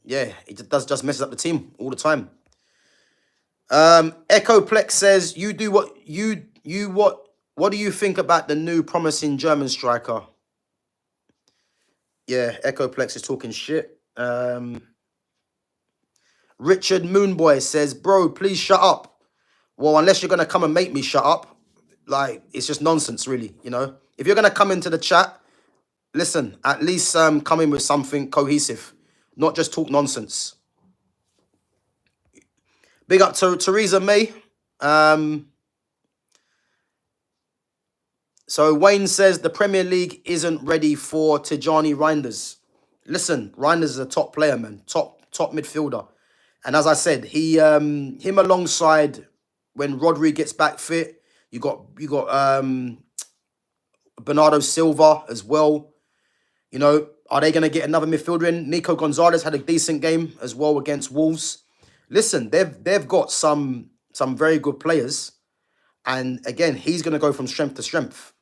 he just messes up the team all the time. Echoplex says, what do you think about the new promising German striker? Yeah, Echoplex is talking shit. Richard Moonboy says, bro, please shut up. Well, unless you're going to come and make me shut up, like, it's just nonsense, really, you know. If you're going to come into the chat, listen, at least come in with something cohesive, not just talk nonsense. Big up to Theresa May. So Wayne says the Premier League isn't ready for Tijani Reinders. Listen, Reinders is a top player, man. Top midfielder. And as I said, him alongside when Rodri gets back fit, you got Bernardo Silva as well. You know, are they going to get another midfielder in? Nico Gonzalez had a decent game as well against Wolves. Listen, they've got some very good players, and again, he's going to go from strength to strength.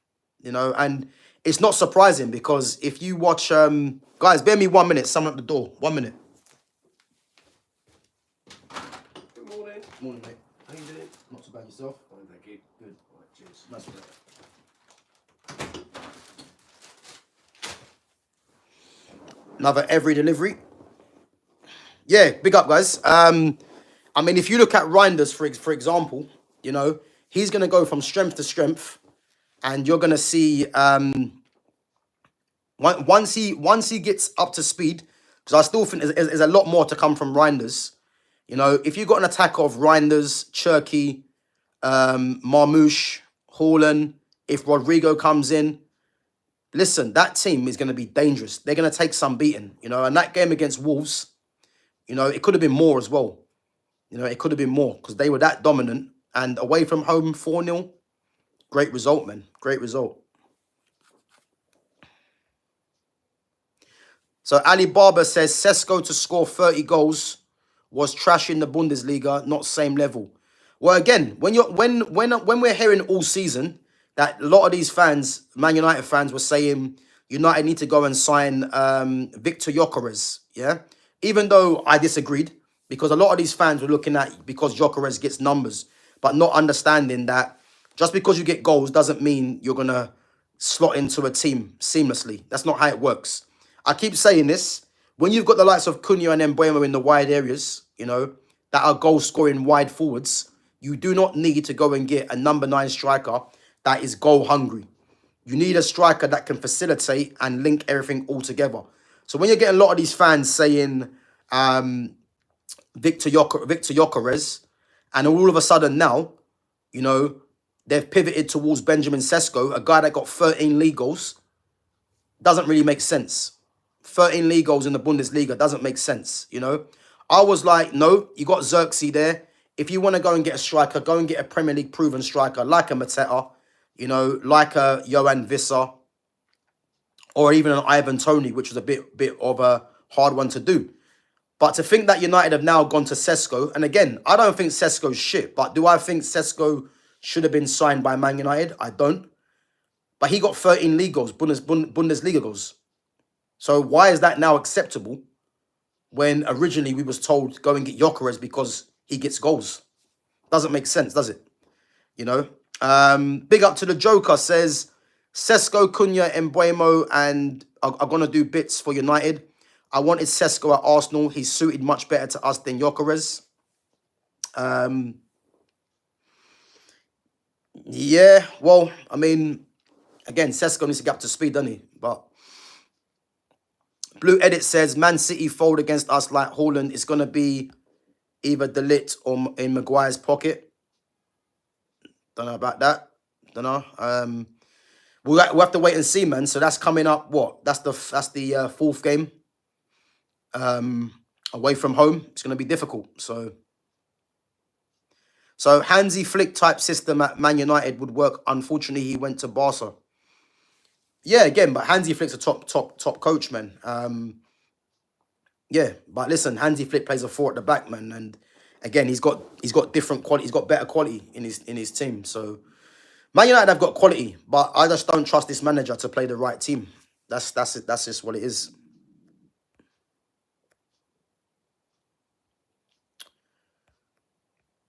You know, and it's not surprising because if you watch, guys, bear me 1 minute. Someone at the door. 1 minute. Good morning. Morning, mate. How you doing? Not too bad yourself. Fine, thank you. Good. All right, cheers. Nice one. Another every delivery. Yeah, big up, guys. I mean, if you look at Reinders, for example, you know, he's going to go from strength to strength, and you're going to see once he gets up to speed, because I still think there's a lot more to come from Reinders. You know, if you got an attack of Reinders, Cherky, Marmouche, Haaland, if Rodrigo comes in, listen, that team is going to be dangerous. They're going to take some beating, you know, and that game against Wolves, you know, it could have been more as well. You know, it could have been more because they were that dominant. And away from home, 4-0. Great result, man. Great result. So Ali Barber says Sesko to score 30 goals was trash in the Bundesliga, not same level. Well, again, when we're hearing all season that a lot of these fans, Man United fans, were saying United need to go and sign Victor Gyökeres, yeah? Even though I disagreed, because a lot of these fans were looking at because Gyökeres gets numbers, but not understanding that just because you get goals doesn't mean you're going to slot into a team seamlessly. That's not how it works. I keep saying this. When you've got the likes of Cunha and Mbeumo in the wide areas, you know, that are goal-scoring wide forwards, you do not need to go and get a number 9 striker that is goal-hungry. You need a striker that can facilitate and link everything all together. So when you're getting a lot of these fans saying Victor Gyökeres, and all of a sudden now, you know, they've pivoted towards Benjamin Sesko, a guy that got 13 league goals, doesn't really make sense. 13 league goals in the Bundesliga doesn't make sense, you know. I was like, no, you got Xerxes there. If you want to go and get a striker, go and get a Premier League proven striker like a Mateta, you know, like a Johan Visser, or even an Ivan Toney, which was a bit of a hard one to do. But to think that United have now gone to Sesko, and again, I don't think Sesko's shit, but do I think Sesko should have been signed by Man United? I don't. But he got 13 league goals, Bundesliga goals. So why is that now acceptable when originally we was told go and get Gyökeres because he gets goals? Doesn't make sense, does it? You know? Big up to the Joker, says Sesko, Cunha, Mbeumo and are going to do bits for United. I wanted Sesko at Arsenal. He's suited much better to us than Gyökeres. Yeah, well, I mean, again, Sesko needs to get up to speed, doesn't he? But Blue Edit says, Man City fold against us like Haaland. It's going to be either De Ligt or in Maguire's pocket. Don't know about that. Don't know. We'll have to wait and see, man. So that's coming up, what? That's the fourth game. Away from home. It's going to be difficult. So Hansi Flick type system at Man United would work. Unfortunately, he went to Barca. Yeah, again, but Hansi Flick's a top coach, man. Yeah, but listen, Hansi Flick plays a 4 at the back, man, and again, he's got different quality. He's got better quality in his team. So Man United have got quality, but I just don't trust this manager to play the right team. That's it. That's just what it is.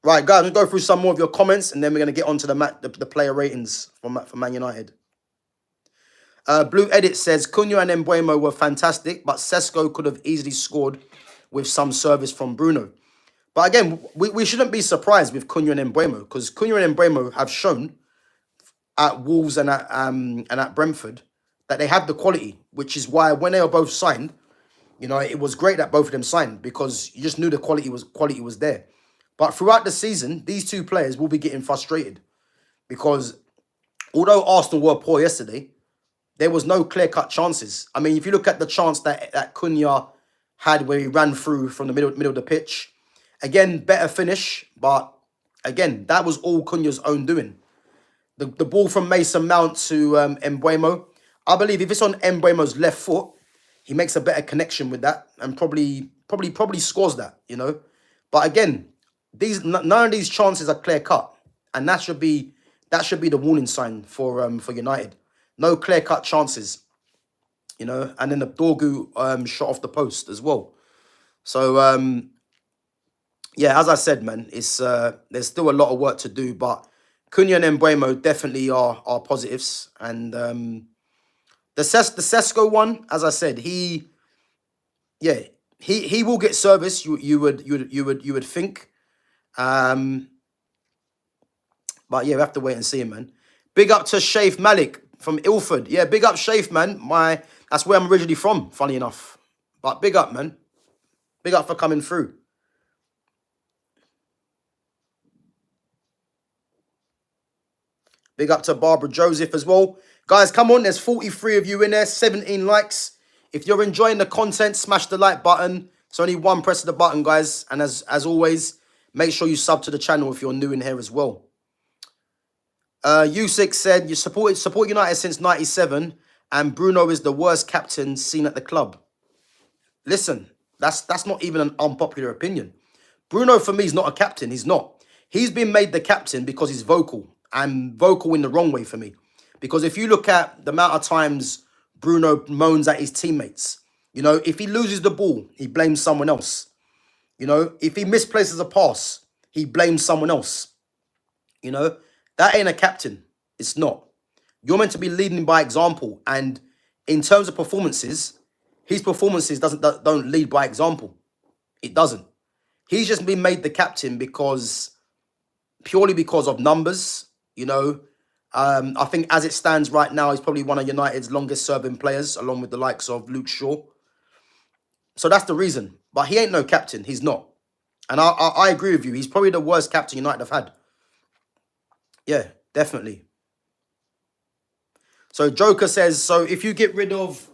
Right, guys, we'll go through some more of your comments, and then we're going to get on to the player ratings for Man United. Blue Edit says, Cunha and Mbeumo were fantastic, but Sesko could have easily scored with some service from Bruno. But again, we shouldn't be surprised with Cunha and Mbeumo, because Cunha and Mbeumo have shown at Wolves and at Brentford that they have the quality, which is why when they were both signed, you know, it was great that both of them signed, because you just knew the quality was there. But throughout the season, these two players will be getting frustrated, because although Arsenal were poor yesterday, there was no clear-cut chances. I mean, if you look at the chance that Cunha had where he ran through from the middle of the pitch, Again, better finish, but again, that was all Cunha's own doing. The ball from Mason Mount to Mbeumo. I believe if it's on Mbeumo's left foot, he makes a better connection with that and probably scores that, you know. But again, none of these chances are clear cut, and that should be the warning sign for United. No clear cut chances, you know. And then the Dorgu shot off the post as well. So yeah, as I said, man, it's there's still a lot of work to do, but Cunha and Mbeumo definitely are positives, and the Sesko one, as I said, he will get service. You would think, but yeah, we have to wait and see, man. Big up to Shaif Malik from Ilford. Yeah, big up Shaif, man. That's where I'm originally from, funny enough. But big up, man. Big up for coming through. Big up to Barbara Joseph as well. Guys, come on. There's 43 of you in there. 17 likes. If you're enjoying the content, smash the like button. It's only one press of the button, guys. And as always, make sure you sub to the channel if you're new in here as well. U6 said, you support United since 97, and Bruno is the worst captain seen at the club. Listen, that's not even an unpopular opinion. Bruno, for me, is not a captain. He's not. He's been made the captain because he's vocal, and vocal in the wrong way for me. Because if you look at the amount of times Bruno moans at his teammates, you know, if he loses the ball, he blames someone else. You know, if he misplaces a pass, he blames someone else. You know, that ain't a captain. It's not. You're meant to be leading by example. And in terms of performances, his performances don't lead by example. It doesn't. He's just been made the captain purely because of numbers. You know, I think as it stands right now, he's probably one of United's longest serving players, along with the likes of Luke Shaw. So that's the reason. But he ain't no captain. He's not. And I agree with you. He's probably the worst captain United have had. Yeah, definitely. So Joker says, so if you get rid of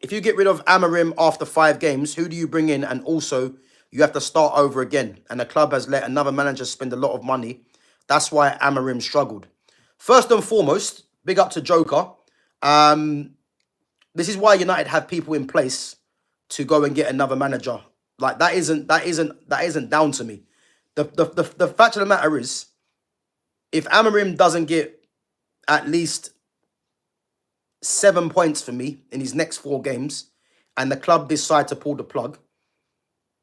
Amarim after 5 games, who do you bring in? And also, you have to start over again. And the club has let another manager spend a lot of money. That's why Amarim struggled. First and foremost, big up to Joker. This is why United have people in place to go and get another manager. Like that isn't down to me. The fact of the matter is, if Amarim doesn't get at least 7 points for me in his next 4 games, and the club decide to pull the plug,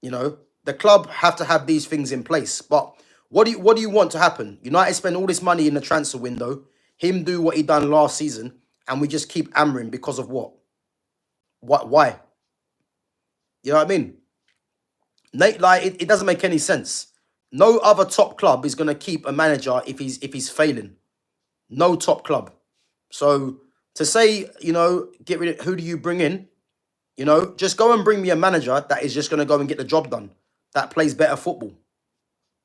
you know, the club have to have these things in place. But what do you want to happen? United spend all this money in the transfer window, him do what he done last season, and we just keep Amarim because of what? Why? You know what I mean? Like it doesn't make any sense. No other top club is gonna keep a manager if he's failing. No top club. So to say, you know, get rid of, who do you bring in? You know, just go and bring me a manager that is just gonna go and get the job done. That plays better football.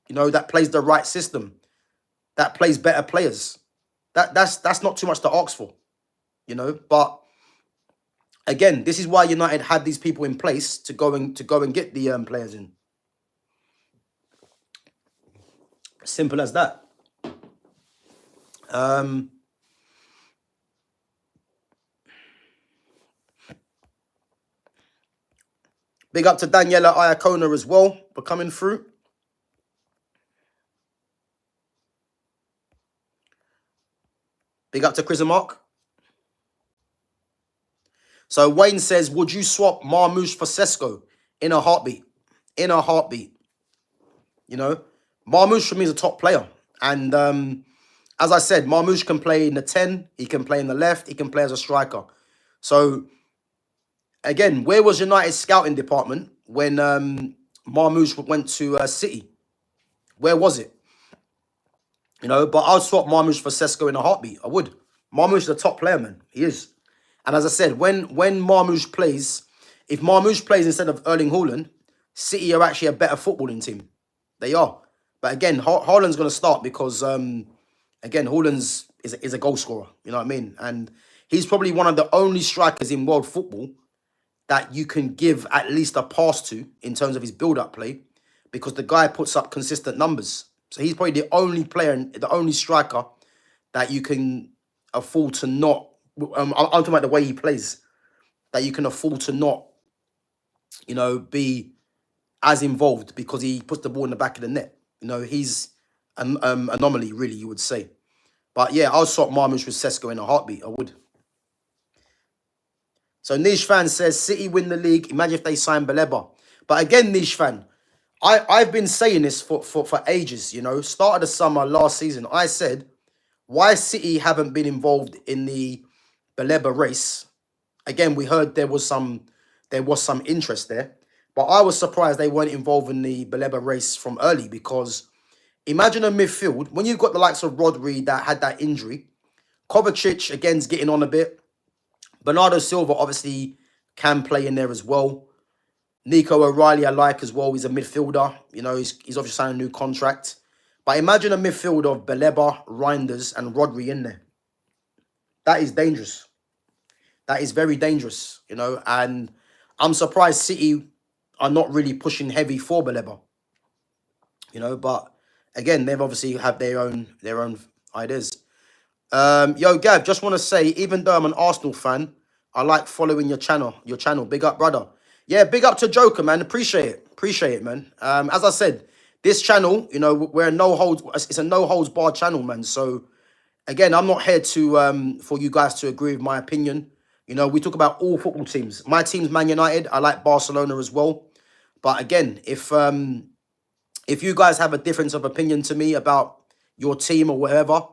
You know, that plays the right system. That plays better players. That's not too much to ask for. You know, but again, this is why United had these people in place to go and get the players in. Simple as that. Big up to Daniela Iacona as well for coming through. Big up to Chris and Mark. So Wayne says, would you swap Marmoush for Sesko? In a heartbeat. In a heartbeat. You know, Marmoush for me is a top player. And as I said, Marmoush can play in the 10. He can play in the left. He can play as a striker. So, again, where was United's scouting department when Marmoush went to City? Where was it? You know, but I'll swap Marmoush for Sesko in a heartbeat. I would. Marmoush is a top player, man. He is. And as I said, when Marmoush plays, if Marmoush plays instead of Erling Haaland, City are actually a better footballing team. They are. But again, Haaland's going to start because, again, Haaland's is a goal scorer. You know what I mean? And he's probably one of the only strikers in world football that you can give at least a pass to in terms of his build-up play. because the guy puts up consistent numbers. So he's probably the only player, the only striker that you can afford to not. I'm talking about the way he plays, that you can afford to not, be as involved because he puts the ball in the back of the net. He's an anomaly, really, you would say. But yeah, I'll swap Marmoush with Sesko in a heartbeat. I would. So Niche Fan says City win the league. Imagine if they sign Baleba. But again, Niche Fan, I've been saying this for ages. Start of the summer last season, I said why City haven't been involved in the Baleba race. Again, we heard there was some interest there, but I was surprised they weren't involved in the Baleba race from early, because imagine a midfield when you've got the likes of Rodri that had that injury, Kovacic again's getting on a bit, Bernardo Silva obviously can play in there as well. Nico O'Reilly I like as well. He's a midfielder. He's obviously signed a new contract. But imagine a midfield of Baleba, Reinders, and Rodri in there. That is dangerous. That is very dangerous, and I'm surprised City are not really pushing heavy for Baleba. But again, they've obviously have their own ideas. Yo, Gav, just want to say, even though I'm an Arsenal fan, I like following your channel. Big up, brother. Yeah, big up to Joker, man. Appreciate it, man. As I said, this channel, we're it's a no holds barred channel, man. So again, I'm not here to for you guys to agree with my opinion. We talk about all football teams. My team's Man United. I like Barcelona as well. But again, if you guys have a difference of opinion to me about your team or whatever,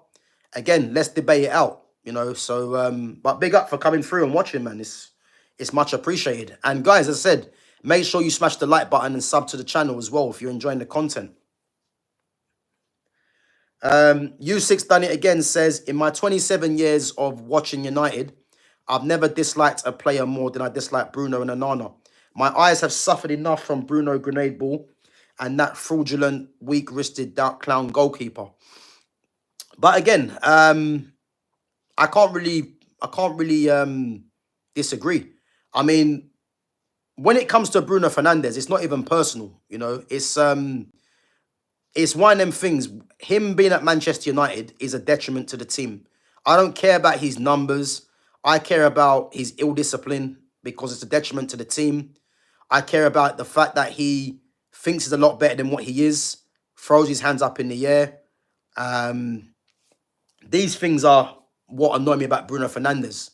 again, let's debate it out. So but big up for coming through and watching, man. It's much appreciated. And guys, as I said, make sure you smash the like button and sub to the channel as well if you're enjoying the content. U6 Done It Again says, in my 27 years of watching United, I've never disliked a player more than I dislike Bruno and Onana. My eyes have suffered enough from Bruno grenade ball and that fraudulent, weak-wristed, dark clown goalkeeper. But again, I can't really disagree. I mean, when it comes to Bruno Fernandes, it's not even personal. It's one of them things. Him being at Manchester United is a detriment to the team. I don't care about his numbers. I care about his ill discipline because it's a detriment to the team. I care about the fact that he thinks he's a lot better than what he is, throws his hands up in the air. These things are what annoy me about Bruno Fernandes,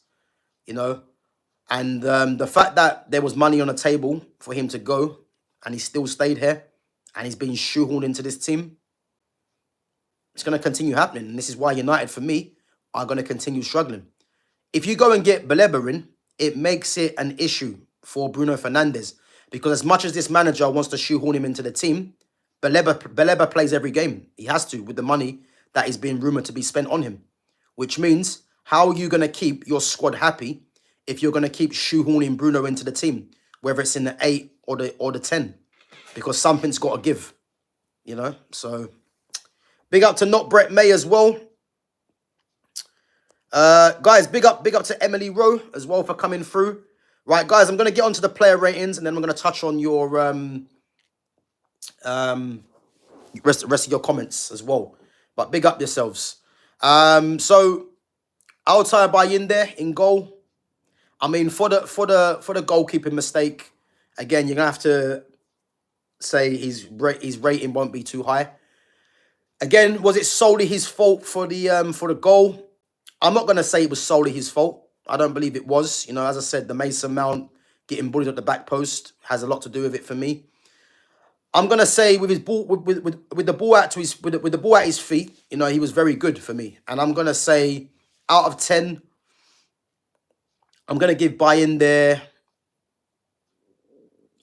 And the fact that there was money on the table for him to go and he still stayed here and he's been shoehorned into this team, it's going to continue happening. And this is why United, for me, are going to continue struggling. If you go and get Baleba in, it makes it an issue for Bruno Fernandes, because as much as this manager wants to shoehorn him into the team, Baleba plays every game. He has to, with the money that is being rumoured to be spent on him. Which means, how are you going to keep your squad happy if you're going to keep shoehorning Bruno into the team, whether it's in the 8 or the 10? Because something's got to give, So, big up to Not Brett May as well. Guys, big up to Emily Rowe as well for coming through. Right, guys, I'm going to get onto the player ratings and then I'm going to touch on your rest of your comments as well. But big up yourselves. So Altay Bayindir in goal. I mean, for the goalkeeping mistake, again, you're gonna have to say his rating won't be too high. Again, was it solely his fault for the goal? I'm not gonna say it was solely his fault. I don't believe it was. As I said, the Mason Mount getting bullied at the back post has a lot to do with it for me. I'm gonna say with his ball, with the ball out to his with the ball at his feet, he was very good for me. And I'm gonna say, out of 10, I'm gonna give Bayindir.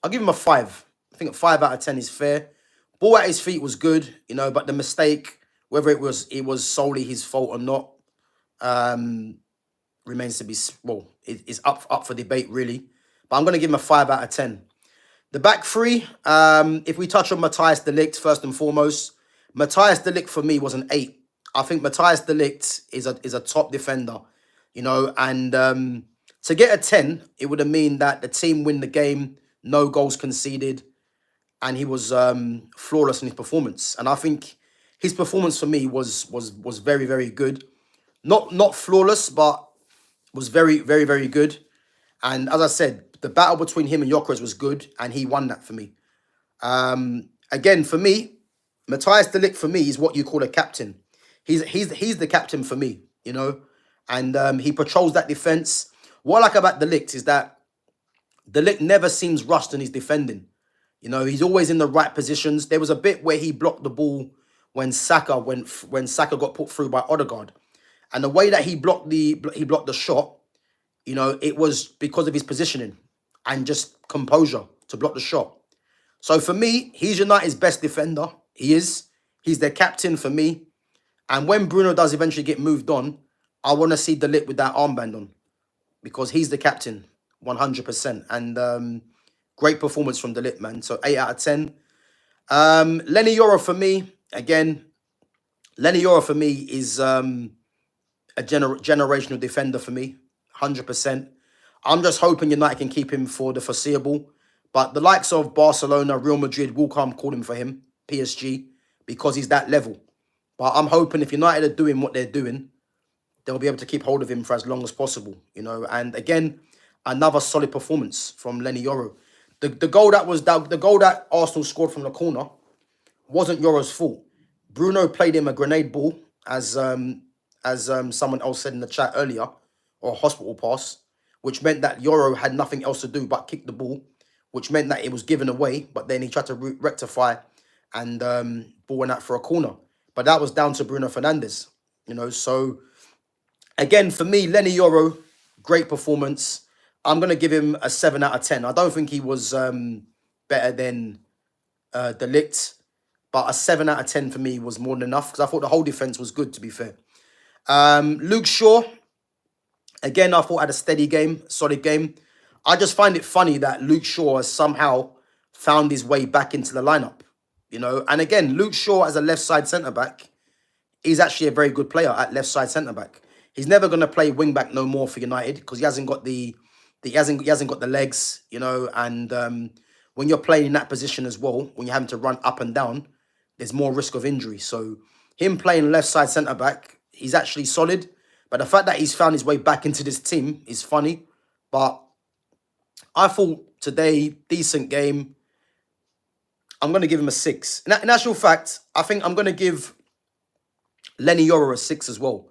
I'll give him a 5. I think a 5 out of 10 is fair. Ball at his feet was good, but the mistake, whether it was solely his fault or not, remains to be, well, it's up for debate really. But I'm gonna give him a 5 out of 10. The back three, if we touch on Matthias de Ligt first and foremost, Matthias de Ligt for me was an 8. I think Matthias de Ligt is a top defender, and to get a 10, it would have mean that the team win the game, no goals conceded, and he was flawless in his performance. And I think his performance for me was very, very good. Not flawless, but was very, very, very good. And as I said, the battle between him and Gyökeres was good, and he won that for me. Again, for me, Matthias de Ligt for me is what you call a captain. He's the captain for me, you know, and he patrols that defense. What I like about de Ligt is that de Ligt never seems rushed in his defending. You know, he's always in the right positions. There was a bit where he blocked the ball when Saka got put through by Odegaard, and the way that he blocked the shot, you know, it was because of his positioning and just composure to block the shot. So for me, he's United's best defender. He is. He's their captain for me. And when Bruno does eventually get moved on, I want to see de Ligt with that armband on because he's the captain, 100%. And great performance from de Ligt, man. So 8 out of 10. Lenny Yoro for me, again, Lenny Yoro for me is a generational defender for me, 100%. I'm just hoping United can keep him for the foreseeable. But the likes of Barcelona, Real Madrid will come calling for him, PSG, because he's that level. But I'm hoping if United are doing what they're doing, they'll be able to keep hold of him for as long as possible, you know. And again, another solid performance from Lenny Yoro. The goal that Arsenal scored from the corner wasn't Yoro's fault. Bruno played him a grenade ball, as someone else said in the chat earlier, or a hospital pass, which meant that Yoro had nothing else to do but kick the ball, which meant that it was given away, but then he tried to rectify and ball went out for a corner. But that was down to Bruno Fernandes, you know. So, again, for me, Lenny Yoro, great performance. I'm going to give him a 7 out of 10. I don't think he was better than de Ligt, but a 7 out of 10 for me was more than enough because I thought the whole defence was good, to be fair. Luke Shaw, again, I thought had a steady game, solid game. I just find it funny that Luke Shaw has somehow found his way back into the lineup, you know. And again, Luke Shaw as a left side centre back, he's actually a very good player at left side centre back. He's never going to play wing back no more for United because he hasn't got he hasn't got the legs, you know. And when you're playing in that position as well, when you're having to run up and down, there's more risk of injury. So him playing left side centre back, he's actually solid. But the fact that he's found his way back into this team is funny. But I thought today, decent game. I'm going to give him a 6. In actual fact, I think I'm going to give Lenny Yoro a 6 as well.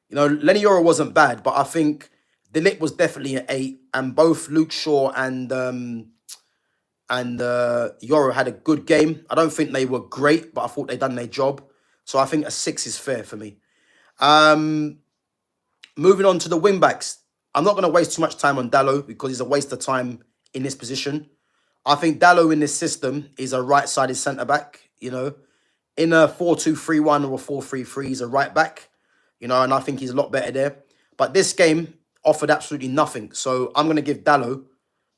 You know, Lenny Yoro wasn't bad, but I think de Ligt was definitely an 8. And both Luke Shaw and Yoro had a good game. I don't think they were great, but I thought they done their job. So I think a 6 is fair for me. Moving on to the wing backs. I'm not going to waste too much time on Dalot because he's a waste of time in this position. I think Dalot in this system is a right-sided centre-back, you know. In a 4-2-3-1 or a 4-3-3, he's a right-back, you know, and I think he's a lot better there. But this game offered absolutely nothing. So I'm going to give Dalot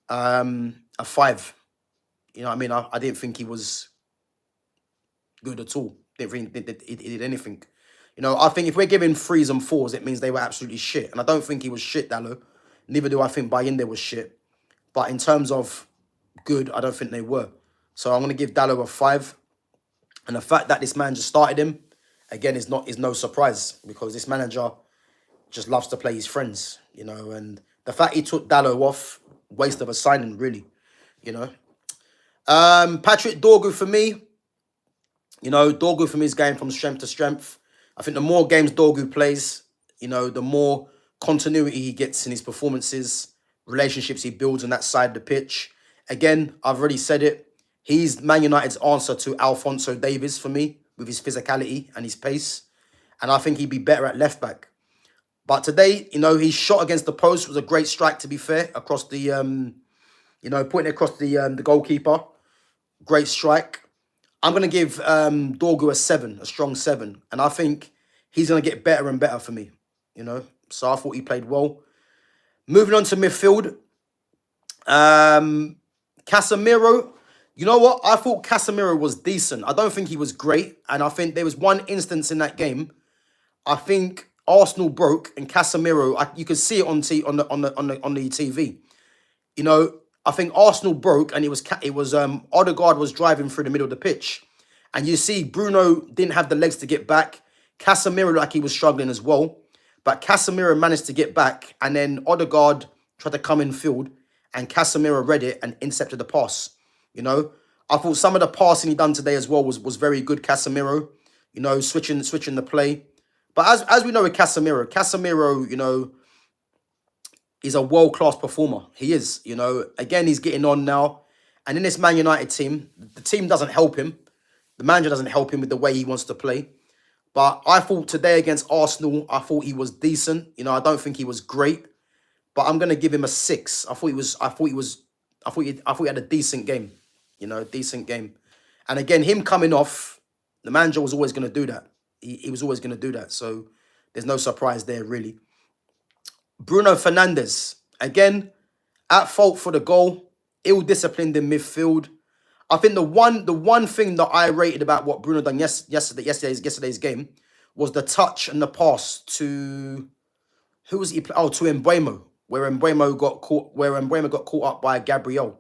a 5. You know what I mean? I didn't think he was good at all. Didn't think he did anything. You know, I think if we're giving 3s and 4s, it means they were absolutely shit. And I don't think he was shit, Dalot. Neither do I think Bayindir was shit. But in terms of good, I don't think they were. So I'm going to give Dalot a 5. And the fact that this man just started him, again, is no surprise. Because this manager just loves to play his friends, you know. And the fact he took Dalot off, waste of a signing, really, you know. Patrick Dorgu for me. You know, Dorgu for me is going from strength to strength. I think the more games Dorgu plays, you know, the more continuity he gets in his performances, relationships he builds on that side of the pitch. Again, I've already said it. He's Man United's answer to Alphonso Davies for me, with his physicality and his pace. And I think he'd be better at left back. But today, you know, his shot against the post was a great strike, to be fair, across the, you know, putting it across the goalkeeper. Great strike. I'm going to give Dorgu a 7, a strong 7. And I think he's going to get better and better for me, you know. So I thought he played well. Moving on to midfield. Casemiro. You know what? I thought Casemiro was decent. I don't think he was great. And I think there was one instance in that game. I think Arsenal broke and Casemiro, you could see it on the TV. You know, I think Arsenal broke, and it was Odegaard was driving through the middle of the pitch, and you see Bruno didn't have the legs to get back. Casemiro looked like he was struggling as well, but Casemiro managed to get back, and then Odegaard tried to come in field, and Casemiro read it and intercepted the pass. You know, I thought some of the passing he done today as well was very good. Casemiro, switching the play, but as we know with Casemiro, he's a world-class performer. He is, Again, he's getting on now. And in this Man United team, the team doesn't help him. The manager doesn't help him with the way he wants to play. But I thought today against Arsenal, I thought he was decent. I don't think he was great, but I'm gonna give him a 6. I thought he had a decent game. Decent game. And again, him coming off, the manager was always gonna do that. He was always gonna do that. So there's no surprise there, really. Bruno Fernandes, again, at fault for the goal, ill-disciplined in midfield. I think the one thing that I rated about what Bruno done yesterday's game was the touch and the pass to who was he? To Mbeumo, where Mbeumo got caught up by Gabriel.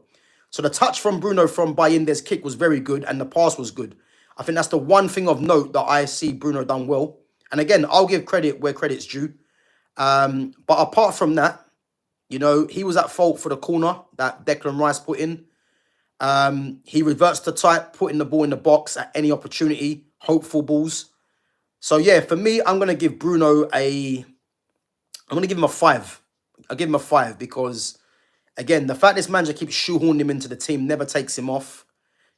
So the touch from Bruno from Bayindir's kick was very good, and the pass was good. I think that's the one thing of note that I see Bruno done well. And again, I'll give credit where credit's due. But apart from that, he was at fault for the corner that Declan Rice put in. He reverts to type, putting the ball in the box at any opportunity, hopeful balls. So yeah, for me, I'm gonna give him a 5. I'll give him a 5 because, again, the fact this manager keeps shoehorning him into the team, never takes him off,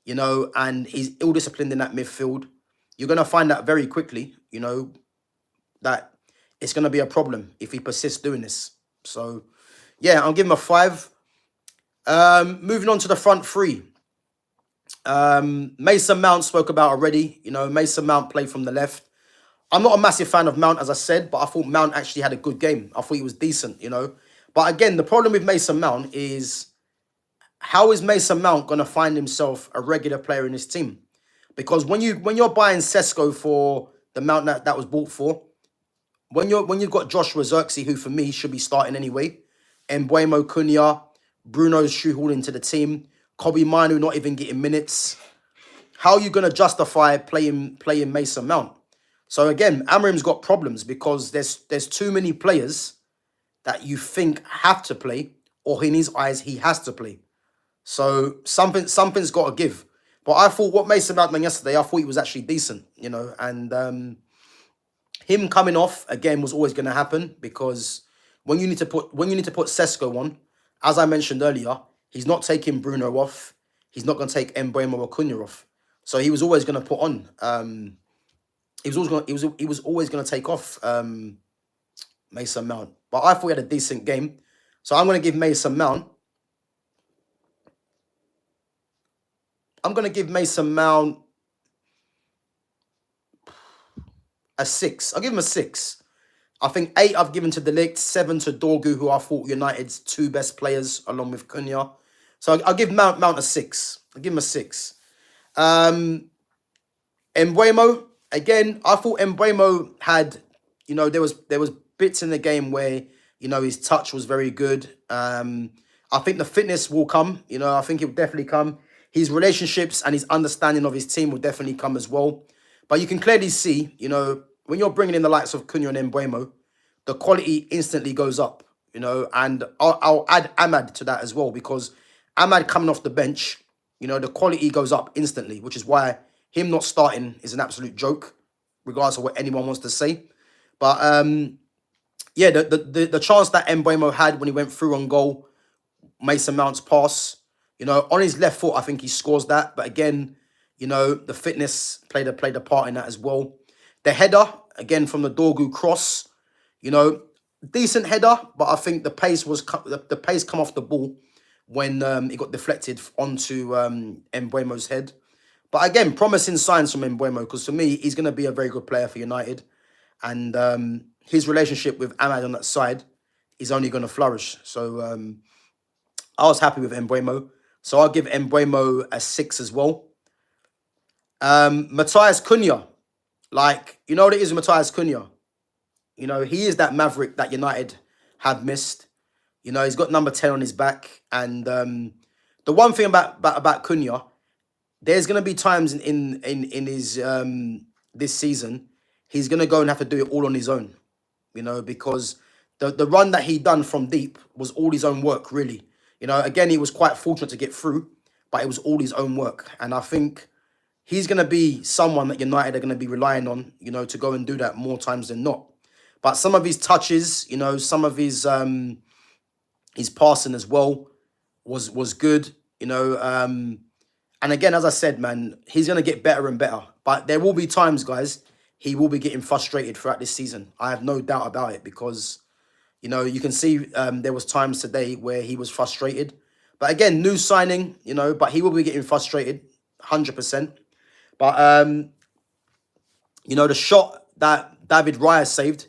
and he's ill-disciplined in that midfield. You're gonna find that very quickly, that it's going to be a problem if he persists doing this. So, yeah, I'll give him a 5. Moving on to the front three. Mason Mount spoke about already. Mason Mount played from the left. I'm not a massive fan of Mount, as I said, but I thought Mount actually had a good game. I thought he was decent, But again, the problem with Mason Mount is, how is Mason Mount going to find himself a regular player in this team? Because when you're buying Sesko for the Mount that was bought for, when you've got Joshua Zirkzee, who for me should be starting anyway, Mbeumo, Cunha, Bruno's shoehorned into the team, Kobe Manu not even getting minutes, how are you going to justify playing Mason Mount? So again, Amorim's got problems because there's too many players that you think have to play, or in his eyes he has to play. So something's got to give. But I thought what Mason Mount done yesterday, I thought he was actually decent, and him coming off again was always going to happen because when you need to put Sesko on, as I mentioned earlier, he's not taking Bruno off. He's not going to take Mbeumo or Cunha off. So he was always going to put on. He was always going to take off Mason Mount. But I thought he had a decent game, so I'm going to give Mason Mount. A 6. I'll give him a 6. I think 8 I've given to De Ligt, 7 to Dorgu, who I thought United's 2 best players, along with Cunha. So I'll give Mount a 6. I'll give him a 6. Mbeumo, again, I thought Mbeumo had, there was bits in the game where, his touch was very good. I think the fitness will come. I think it will definitely come. His relationships and his understanding of his team will definitely come as well. But you can clearly see, when you're bringing in the likes of Cunha and Mbeumo, the quality instantly goes up, and I'll add Ahmad to that as well, because Ahmad coming off the bench, the quality goes up instantly, which is why him not starting is an absolute joke, regardless of what anyone wants to say. But, yeah, the chance that Mbeumo had when he went through on goal, Mason Mount's pass, on his left foot, I think he scores that. But again, the fitness played a part in that as well. The header, again, from the Dorgu cross, decent header, but I think the pace come off the ball when it got deflected onto Mbeumo's head. But again, promising signs from Mbeumo, because for me, he's going to be a very good player for United. And his relationship with Ahmad on that side is only going to flourish. So I was happy with Mbeumo. So I'll give Mbeumo a 6 as well. Matthias Cunha. You know what it is with Matthias Cunha? He is that maverick that United have missed. You know, he's got number 10 on his back. And the one thing about Cunha, there's gonna be times in his this season, he's gonna go and have to do it all on his own. You know, because the run that he done from deep was all his own work, really. You know, again, he was quite fortunate to get through, but it was all his own work. And I think he's going to be someone that United are going to be relying on, you know, to go and do that more times than not. But some of his touches, you know, some of his passing as well was good, you know. And again, as I said, man, he's going to get better and better. But there will be times, guys, he will be getting frustrated throughout this season. I have no doubt about it because, you know, you can see there was times today where he was frustrated. But again, new signing, you know, but he will be getting frustrated, 100%. But, you know, the shot that David Raya saved,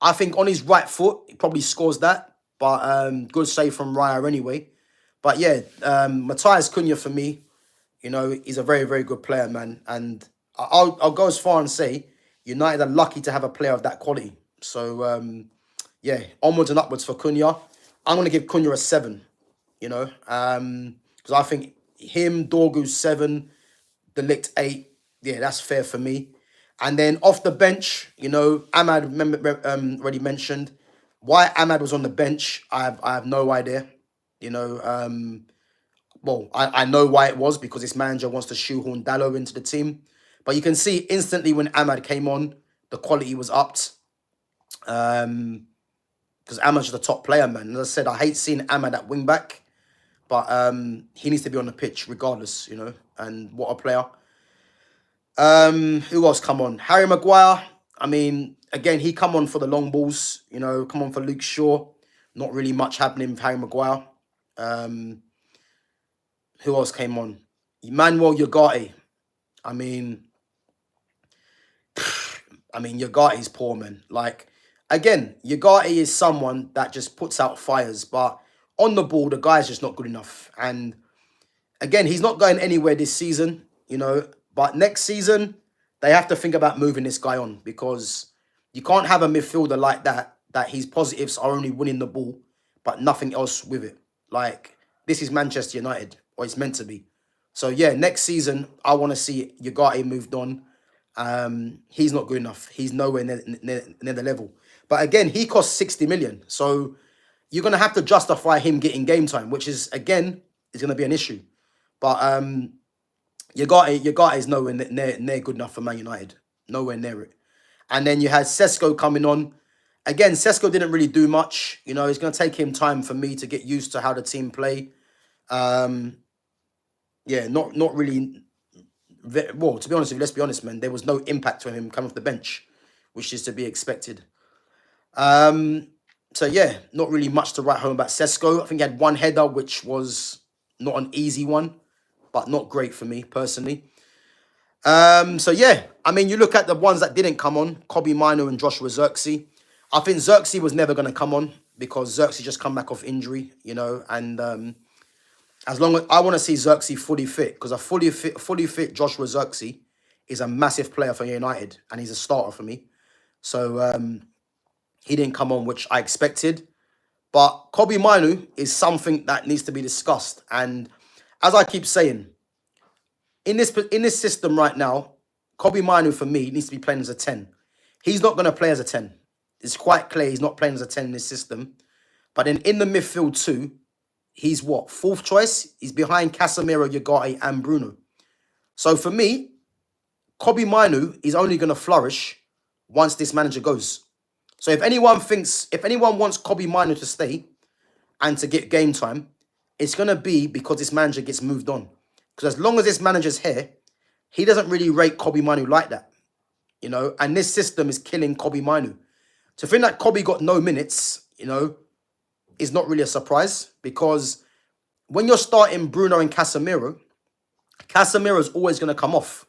I think on his right foot, he probably scores that. But good save from Raya anyway. But yeah, Matthias Cunha for me, you know, he's a very, very good player, man. And I'll go as far and say United are lucky to have a player of that quality. So, yeah, onwards and upwards for Cunha. I'm going to give Cunha a 7, you know, because I think him, Dorgu 7, De Ligt 8. Yeah, that's fair for me. And then off the bench, you know, Ahmad already mentioned. Why Ahmad was on the bench, I have no idea. You know, well, I know why it was, because this manager wants to shoehorn Dallo into the team. But you can see instantly when Ahmad came on, the quality was upped. Because Ahmad's the top player, man. As I said, I hate seeing Ahmad at wing back, but he needs to be on the pitch regardless, you know. And what a player. Who else come on? Harry Maguire. I mean, again, he come on for the long balls, you know, come on for Luke Shaw. Not really much happening with Harry Maguire. Who else came on? Emmanuel Ugarte. I mean, Ugarte's poor, man. Like, again, Ugarte is someone that just puts out fires, but on the ball, the guy's just not good enough. And again, he's not going anywhere this season, you know, but next season, they have to think about moving this guy on, because you can't have a midfielder like that his positives are only winning the ball, but nothing else with it. Like, this is Manchester United, or it's meant to be. So, yeah, next season, I want to see Ugarte moved on. He's not good enough. He's nowhere near the level. But again, he costs 60 million. So you're going to have to justify him getting game time, which is, again, is going to be an issue. But Ugarte is nowhere near good enough for Man United. Nowhere near it. And then you had Sesko coming on. Again, Sesko didn't really do much. You know, it's going to take him time for me to get used to how the team play. Yeah, not really. Well, to be honest with you, let's be honest, man. There was no impact to him coming off the bench, which is to be expected. So yeah, not really much to write home about Sesko. I think he had one header, which was not an easy one, but not great for me personally. So yeah, I mean, you look at the ones that didn't come on, Kobbie Mainoo and Joshua Zirkzee. I think Zirkzee was never going to come on because Zirkzee just come back off injury, you know, and as long as I want to see Zirkzee fully fit, because a fully fit Joshua Zirkzee is a massive player for United, and he's a starter for me. So he didn't come on, which I expected. But Kobbie Mainoo is something that needs to be discussed. And as I keep saying, in this system right now, Kobbie Mainoo for me needs to be playing as a 10. He's not going to play as a 10. It's quite clear he's not playing as a 10 in this system. But then in the midfield too, he's what? 4th choice? He's behind Casemiro, Ugarte and Bruno. So for me, Kobbie Mainoo is only going to flourish once this manager goes. So if anyone wants Kobbie Mainoo to stay and to get game time, it's going to be because this manager gets moved on. Because as long as this manager's here, he doesn't really rate Kobbie Mainoo like that. You know, and this system is killing Kobbie Mainoo. To think that Kobbie got no minutes, you know, is not really a surprise, because when you're starting Bruno and Casemiro, Casemiro's always going to come off.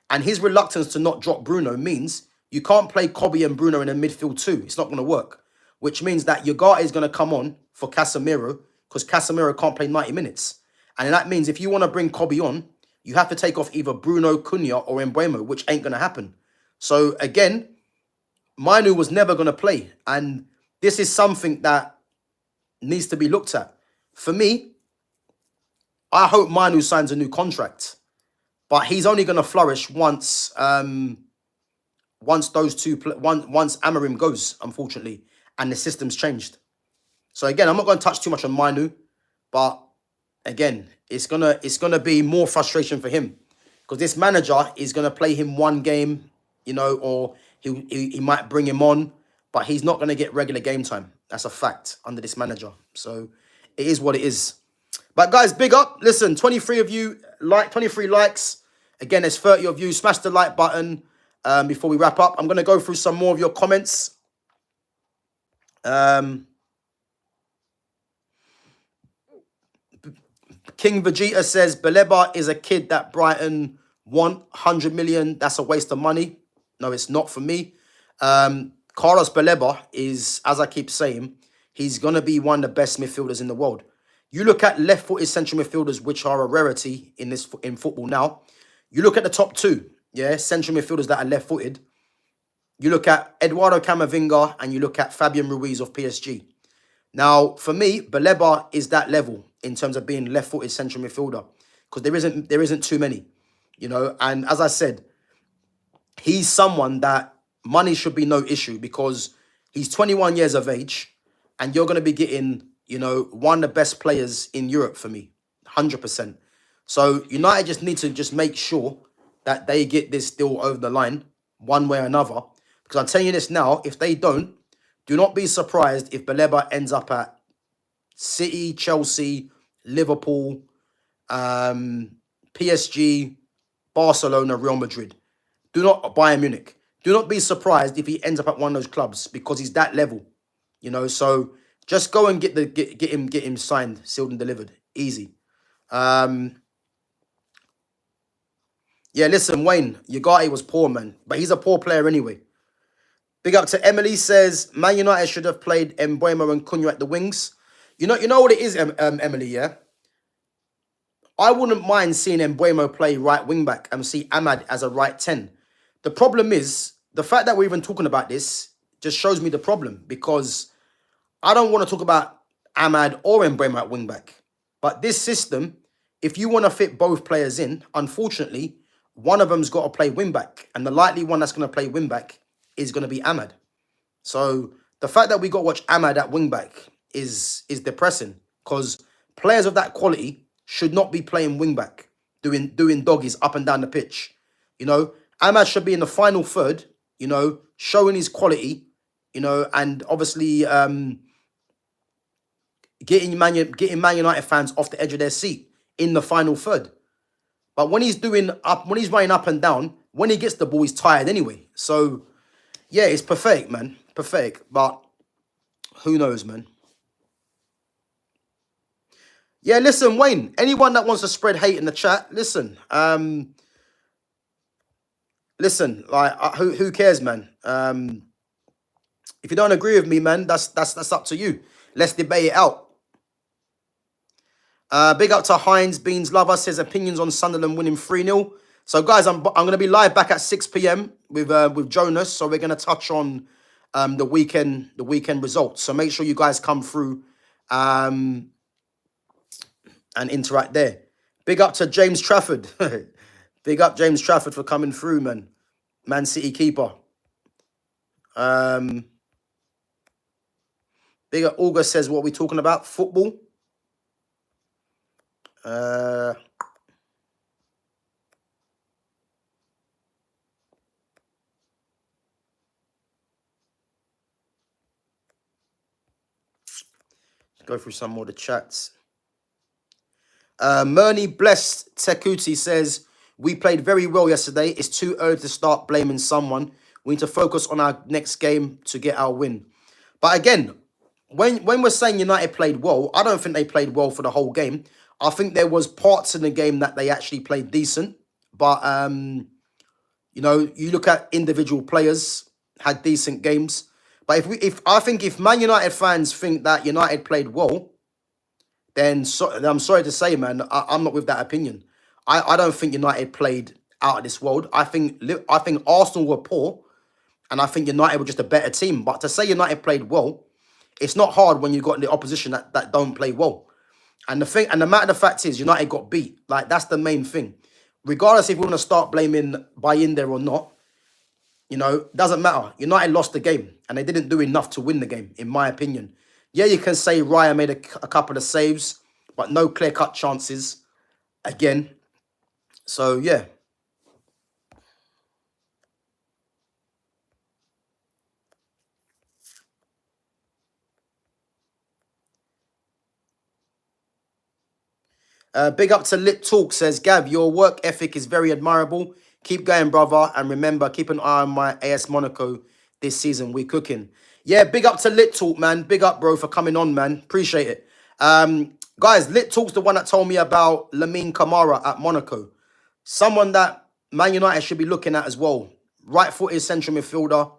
And his reluctance to not drop Bruno means you can't play Kobbie and Bruno in a midfield too. It's not going to work. Which means that Ugarte is going to come on for Casemiro, because Casemiro can't play 90 minutes. And that means if you want to bring Kobbie on, you have to take off either Bruno, Cunha or Mbeumo, which ain't going to happen. So again, Mainoo was never going to play. And this is something that needs to be looked at. For me, I hope Manu signs a new contract, but he's only going to flourish once once Amarim goes, unfortunately, and the system's changed. So again, I'm not going to touch too much on Manu, but again, it's gonna be more frustration for him because this manager is gonna play him one game, or he might bring him on, but he's not gonna get regular game time. That's a fact under this manager. So it is what it is. But guys, big up. Listen, 23 of you 23 likes. Again, there's 30 of you. Smash the like button before we wrap up. I'm gonna go through some more of your comments. King Vegeta says, Baleba is a kid that Brighton want 100 million. That's a waste of money. No, it's not for me. Carlos Baleba is, as I keep saying, he's going to be one of the best midfielders in the world. You look at left-footed central midfielders, which are a rarity in football now. You look at the top two, central midfielders that are left-footed. You look at Eduardo Camavinga and you look at Fabian Ruiz of PSG. Now, for me, Baleba is that level in terms of being left-footed central midfielder because there isn't too many, And as I said, he's someone that money should be no issue because he's 21 years of age, and you're going to be getting, one of the best players in Europe for me, 100%. So United just need to just make sure that they get this deal over the line one way or another. Because I'm telling you this now, if they don't, do not be surprised if Baleba ends up at City, Chelsea, Liverpool, PSG, Barcelona, Real Madrid. Do not Bayern Munich. Do not be surprised if he ends up at one of those clubs because he's that level. So just go and get him signed, sealed and delivered. Easy. Listen, Wayne, Ugarte was poor, man, but he's a poor player anyway. Big up to Emily says, Man United should have played Mbeumo and Cunha at the wings. You know what it is, Emily, yeah? I wouldn't mind seeing Mbeumo play right wing back and see Ahmad as a right 10. The problem is, the fact that we're even talking about this just shows me the problem because I don't want to talk about Ahmad or Mbeumo at wing back. But this system, if you want to fit both players in, unfortunately, one of them's got to play wing back. And the likely one that's going to play wing back is going to be Ahmad. So the fact that we got to watch Ahmad at wing back is depressing because players of that quality should not be playing wing back, doing doggies up and down the pitch. Ahmad should be in the final third, showing his quality, and obviously getting Man United fans off the edge of their seat in the final third. But when he's running up and down, when he gets the ball, he's tired anyway. So yeah, it's pathetic, man. Pathetic. But who knows, man? Yeah, listen, Wayne, anyone that wants to spread hate in the chat, listen. Listen, who cares, man? If you don't agree with me, man, that's up to you. Let's debate it out. Big up to Heinz Beans Lover says opinions on Sunderland winning 3-0. So guys, I'm going to be live back at 6 p.m. with Jonas. So we're going to touch on the weekend results. So make sure you guys come through and interact there. Big up to James Trafford. Big up James Trafford for coming through, man. Man City keeper. Big up August says, what are we talking about? Football. Go through some more of the chats. Murni Blessed Tekuti says, we played very well yesterday. It's too early to start blaming someone. We need to focus on our next game to get our win. But again, when we're saying United played well, I don't think they played well for the whole game. I think there was parts in the game that they actually played decent. But, you look at individual players, had decent games. But if Man United fans think that United played well, then I'm sorry to say, man, I'm not with that opinion. I don't think United played out of this world. I think Arsenal were poor, and I think United were just a better team. But to say United played well, It's not hard when you got the opposition that don't play well. And the matter of the fact is, United got beat. Like, that's the main thing. Regardless if we want to start blaming Bayindir or not, doesn't matter. United lost the game, and they didn't do enough to win the game, in my opinion. Yeah, you can say Raya made a couple of saves, but no clear-cut chances again. So, yeah. Big up to Lit Talk, says, Gav, your work ethic is very admirable. Keep going, brother. And remember, keep an eye on my AS Monaco this season. We cooking. Yeah, big up to Lit Talk, man. Big up, bro, for coming on, man. Appreciate it. Guys, Lit Talk's the one that told me about Lamine Camara at Monaco. Someone that Man United should be looking at as well. Right-footed central midfielder.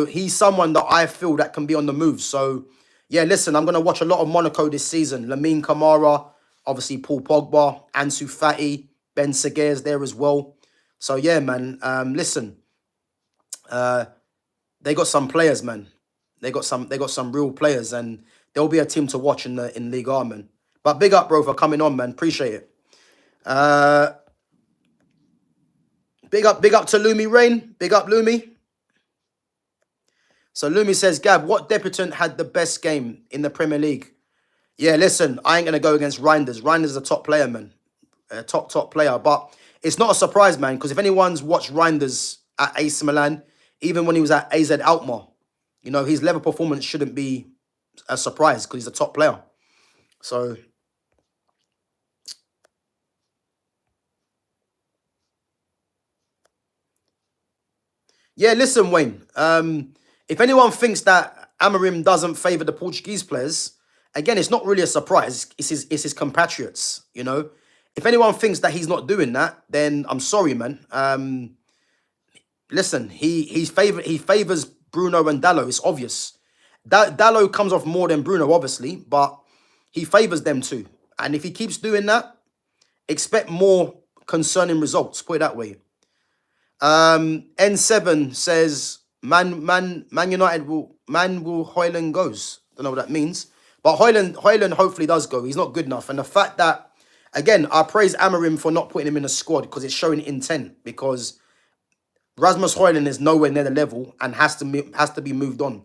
He's someone that I feel that can be on the move. So, yeah, listen, I'm going to watch a lot of Monaco this season. Lamine Camara, obviously Paul Pogba, Ansu Fati, Ben Seguir's there as well. So, yeah, man, listen, they got some players, man. They got some real players, and there'll be a team to watch in Ligue 1, man. But big up, bro, for coming on, man. Appreciate it. Big up to Lumi Rain. Big up, Lumi. So Lumi says, Gav, what debutant had the best game in the Premier League? Yeah, listen, I ain't going to go against Reinders. Reinders is a top player, man. A top player. But it's not a surprise, man, because if anyone's watched Reinders at AC Milan, even when he was at AZ Alkmaar, his level performance shouldn't be a surprise because he's a top player. So, yeah, listen, Wayne. If anyone thinks that Amorim doesn't favour the Portuguese players, again, it's not really a surprise. It's his compatriots, If anyone thinks that he's not doing that, then I'm sorry, man. Listen, he favours Bruno and Dalot. It's obvious. Dalot comes off more than Bruno, obviously, but he favours them too. And if he keeps doing that, expect more concerning results. Put it that way. N7 says Man United will Højlund goes. Don't know what that means, but Højlund hopefully does go. He's not good enough, and the fact that, again, I praise Amorim for not putting him in a squad because it's showing intent. Because Rasmus Højlund is nowhere near the level and has to be moved on.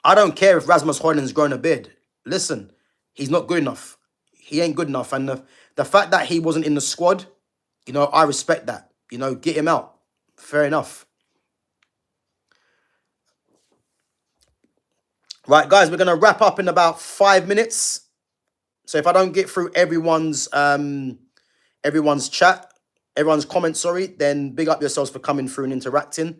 I don't care if Rasmus Højlund's grown a beard. Listen, he's not good enough. He ain't good enough, and the fact that he wasn't in the squad, I respect that. Get him out. Fair enough. Right, guys, we're going to wrap up in about 5 minutes. So if I don't get through everyone's chat, everyone's comments, then big up yourselves for coming through and interacting.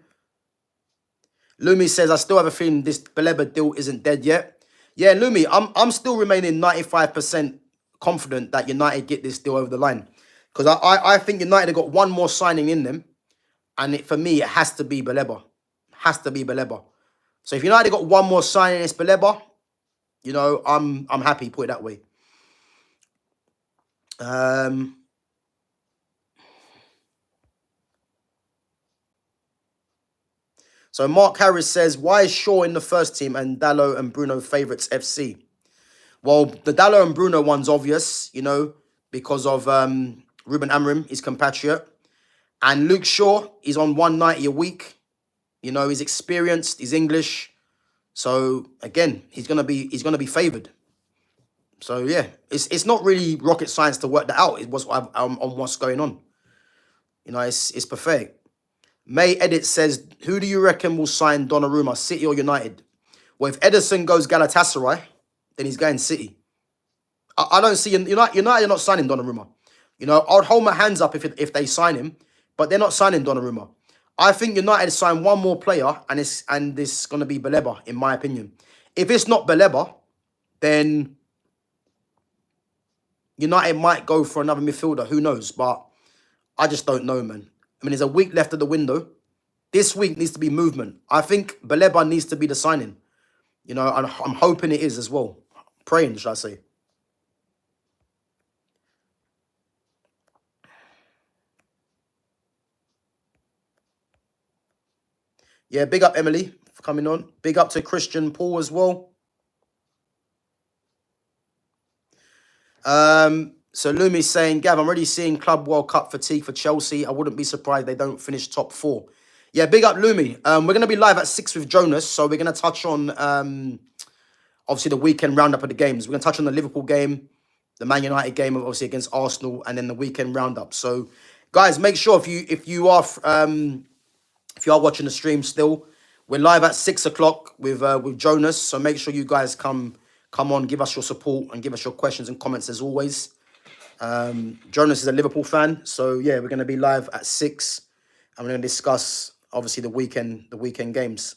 Lumi says, I still have a feeling this Baleba deal isn't dead yet. Yeah, Lumi, I'm still remaining 95% confident that United get this deal over the line. Because I think United have got one more signing in them. And for me, it has to be Baleba. Has to be Baleba. So if United got one more signing, it's Baleba. I'm happy, put it that way. So Mark Harris says, why is Shaw in the first team and Dalot and Bruno favourites FC? Well, the Dalot and Bruno one's obvious, because of Ruben Amorim, his compatriot. And Luke Shaw, he's on 190 a week. He's experienced, he's English. So again, he's gonna be favoured. So yeah, it's not really rocket science to work that out. It was on what's going on. It's perfect. May Edit says, who do you reckon will sign Donnarumma, City or United? Well, if Ederson goes Galatasaray, then he's going City. I don't see United are not signing Donnarumma. I'd hold my hands up if they sign him, but they're not signing Donnarumma. I think United sign one more player, and this is going to be Baleba, in my opinion. If it's not Baleba, then United might go for another midfielder. Who knows? But I just don't know, man. There's a week left of the window. This week needs to be movement. I think Baleba needs to be the signing. And I'm hoping it is as well. Praying, should I say. Yeah, big up, Emily. for coming on. Big up to Christian Paul as well. So Lumi's saying, Gav, I'm already seeing Club World Cup fatigue for Chelsea. I wouldn't be surprised they don't finish top 4. Yeah, big up Lumi. We're going to be live at 6 with Jonas, so we're going to touch on, obviously, the weekend roundup of the games. We're going to touch on the Liverpool game, the Man United game, obviously, against Arsenal, and then the weekend roundup. So, guys, make sure if you are watching the stream still, we're live at 6 o'clock with Jonas. So make sure you guys come on, give us your support and give us your questions and comments as always. Jonas is a Liverpool fan, so yeah, we're going to be live at 6, and we're going to discuss obviously the weekend games.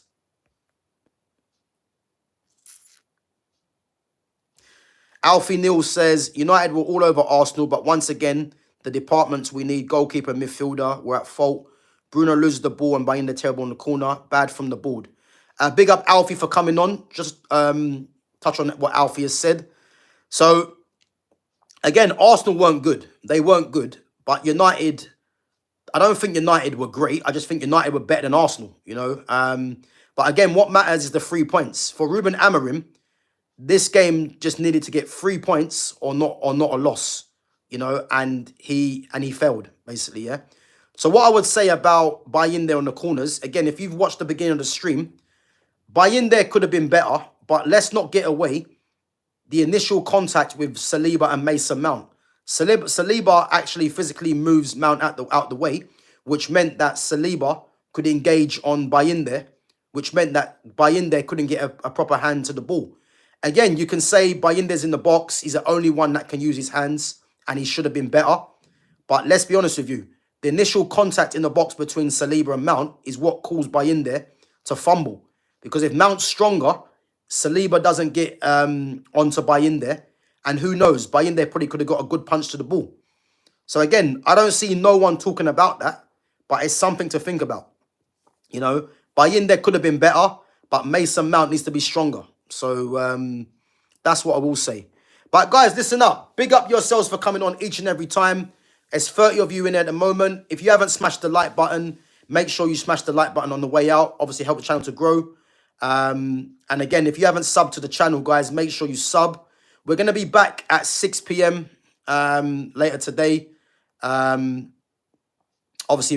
Alfie Neal says United were all over Arsenal, but once again, the departments we need, goalkeeper, midfielder, were at fault. Bruno loses the ball and Bayindir terrible in the corner. Bad from the board. Big up Alfie for coming on. Just touch on what Alfie has said. So, again, Arsenal weren't good. They weren't good. But United, I don't think United were great. I just think United were better than Arsenal, you know. But again, what matters is the 3 points. For Ruben Amorim, this game just needed to get 3 points or not a loss, you know, and he failed, basically, yeah. So what I would say about Bayindir on the corners, again, if you've watched the beginning of the stream, Bayindir could have been better, but let's not get away the initial contact with Saliba and Mason Mount. Saliba actually physically moves Mount out the way, which meant that Saliba could engage on Bayindir, which meant that Bayindir couldn't get a proper hand to the ball. Again, you can say Bayindir's in the box. He's the only one that can use his hands, and he should have been better. But let's be honest with you. The initial contact in the box between Saliba and Mount is what caused Bayindir to fumble. Because if Mount's stronger, Saliba doesn't get onto Bayindir. And who knows, Bayindir probably could have got a good punch to the ball. So again, I don't see no one talking about that. But it's something to think about. You know, Bayindir could have been better, but Mason Mount needs to be stronger. So that's what I will say. But guys, listen up. Big up yourselves for coming on each and every time. There's 30 of you in there at the moment. If you haven't smashed the like button, make sure you smash the like button on the way out. Obviously, help the channel to grow. And again, if you haven't subbed to the channel, guys, make sure you sub. We're going to be back at 6 p.m. Later today. Obviously,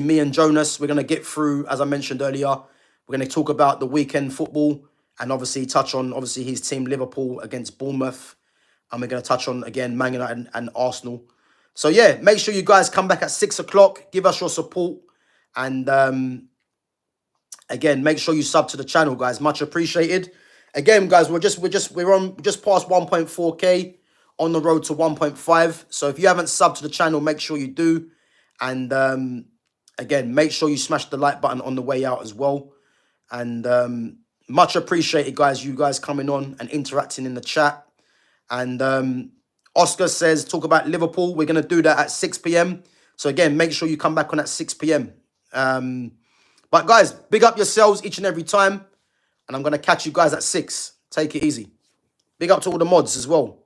me and Jonas, we're going to get through, as I mentioned earlier, we're going to talk about the weekend football and obviously touch on, obviously, his team, Liverpool, against Bournemouth. And we're going to touch on, again, Man United and Arsenal. So, yeah, make sure you guys come back at 6 o'clock. Give us your support. And, again, make sure you sub to the channel, guys. Much appreciated. Again, guys, we're just past 1.4K, on the road to 1.5. So, if you haven't subbed to the channel, make sure you do. And, again, make sure you smash the like button on the way out as well. And much appreciated, guys, you guys coming on and interacting in the chat. And Oscar says, talk about Liverpool. We're going to do that at 6 p.m. So, again, make sure you come back on at 6 p.m. But, guys, big up yourselves each and every time. And I'm going to catch you guys at 6. Take it easy. Big up to all the mods as well.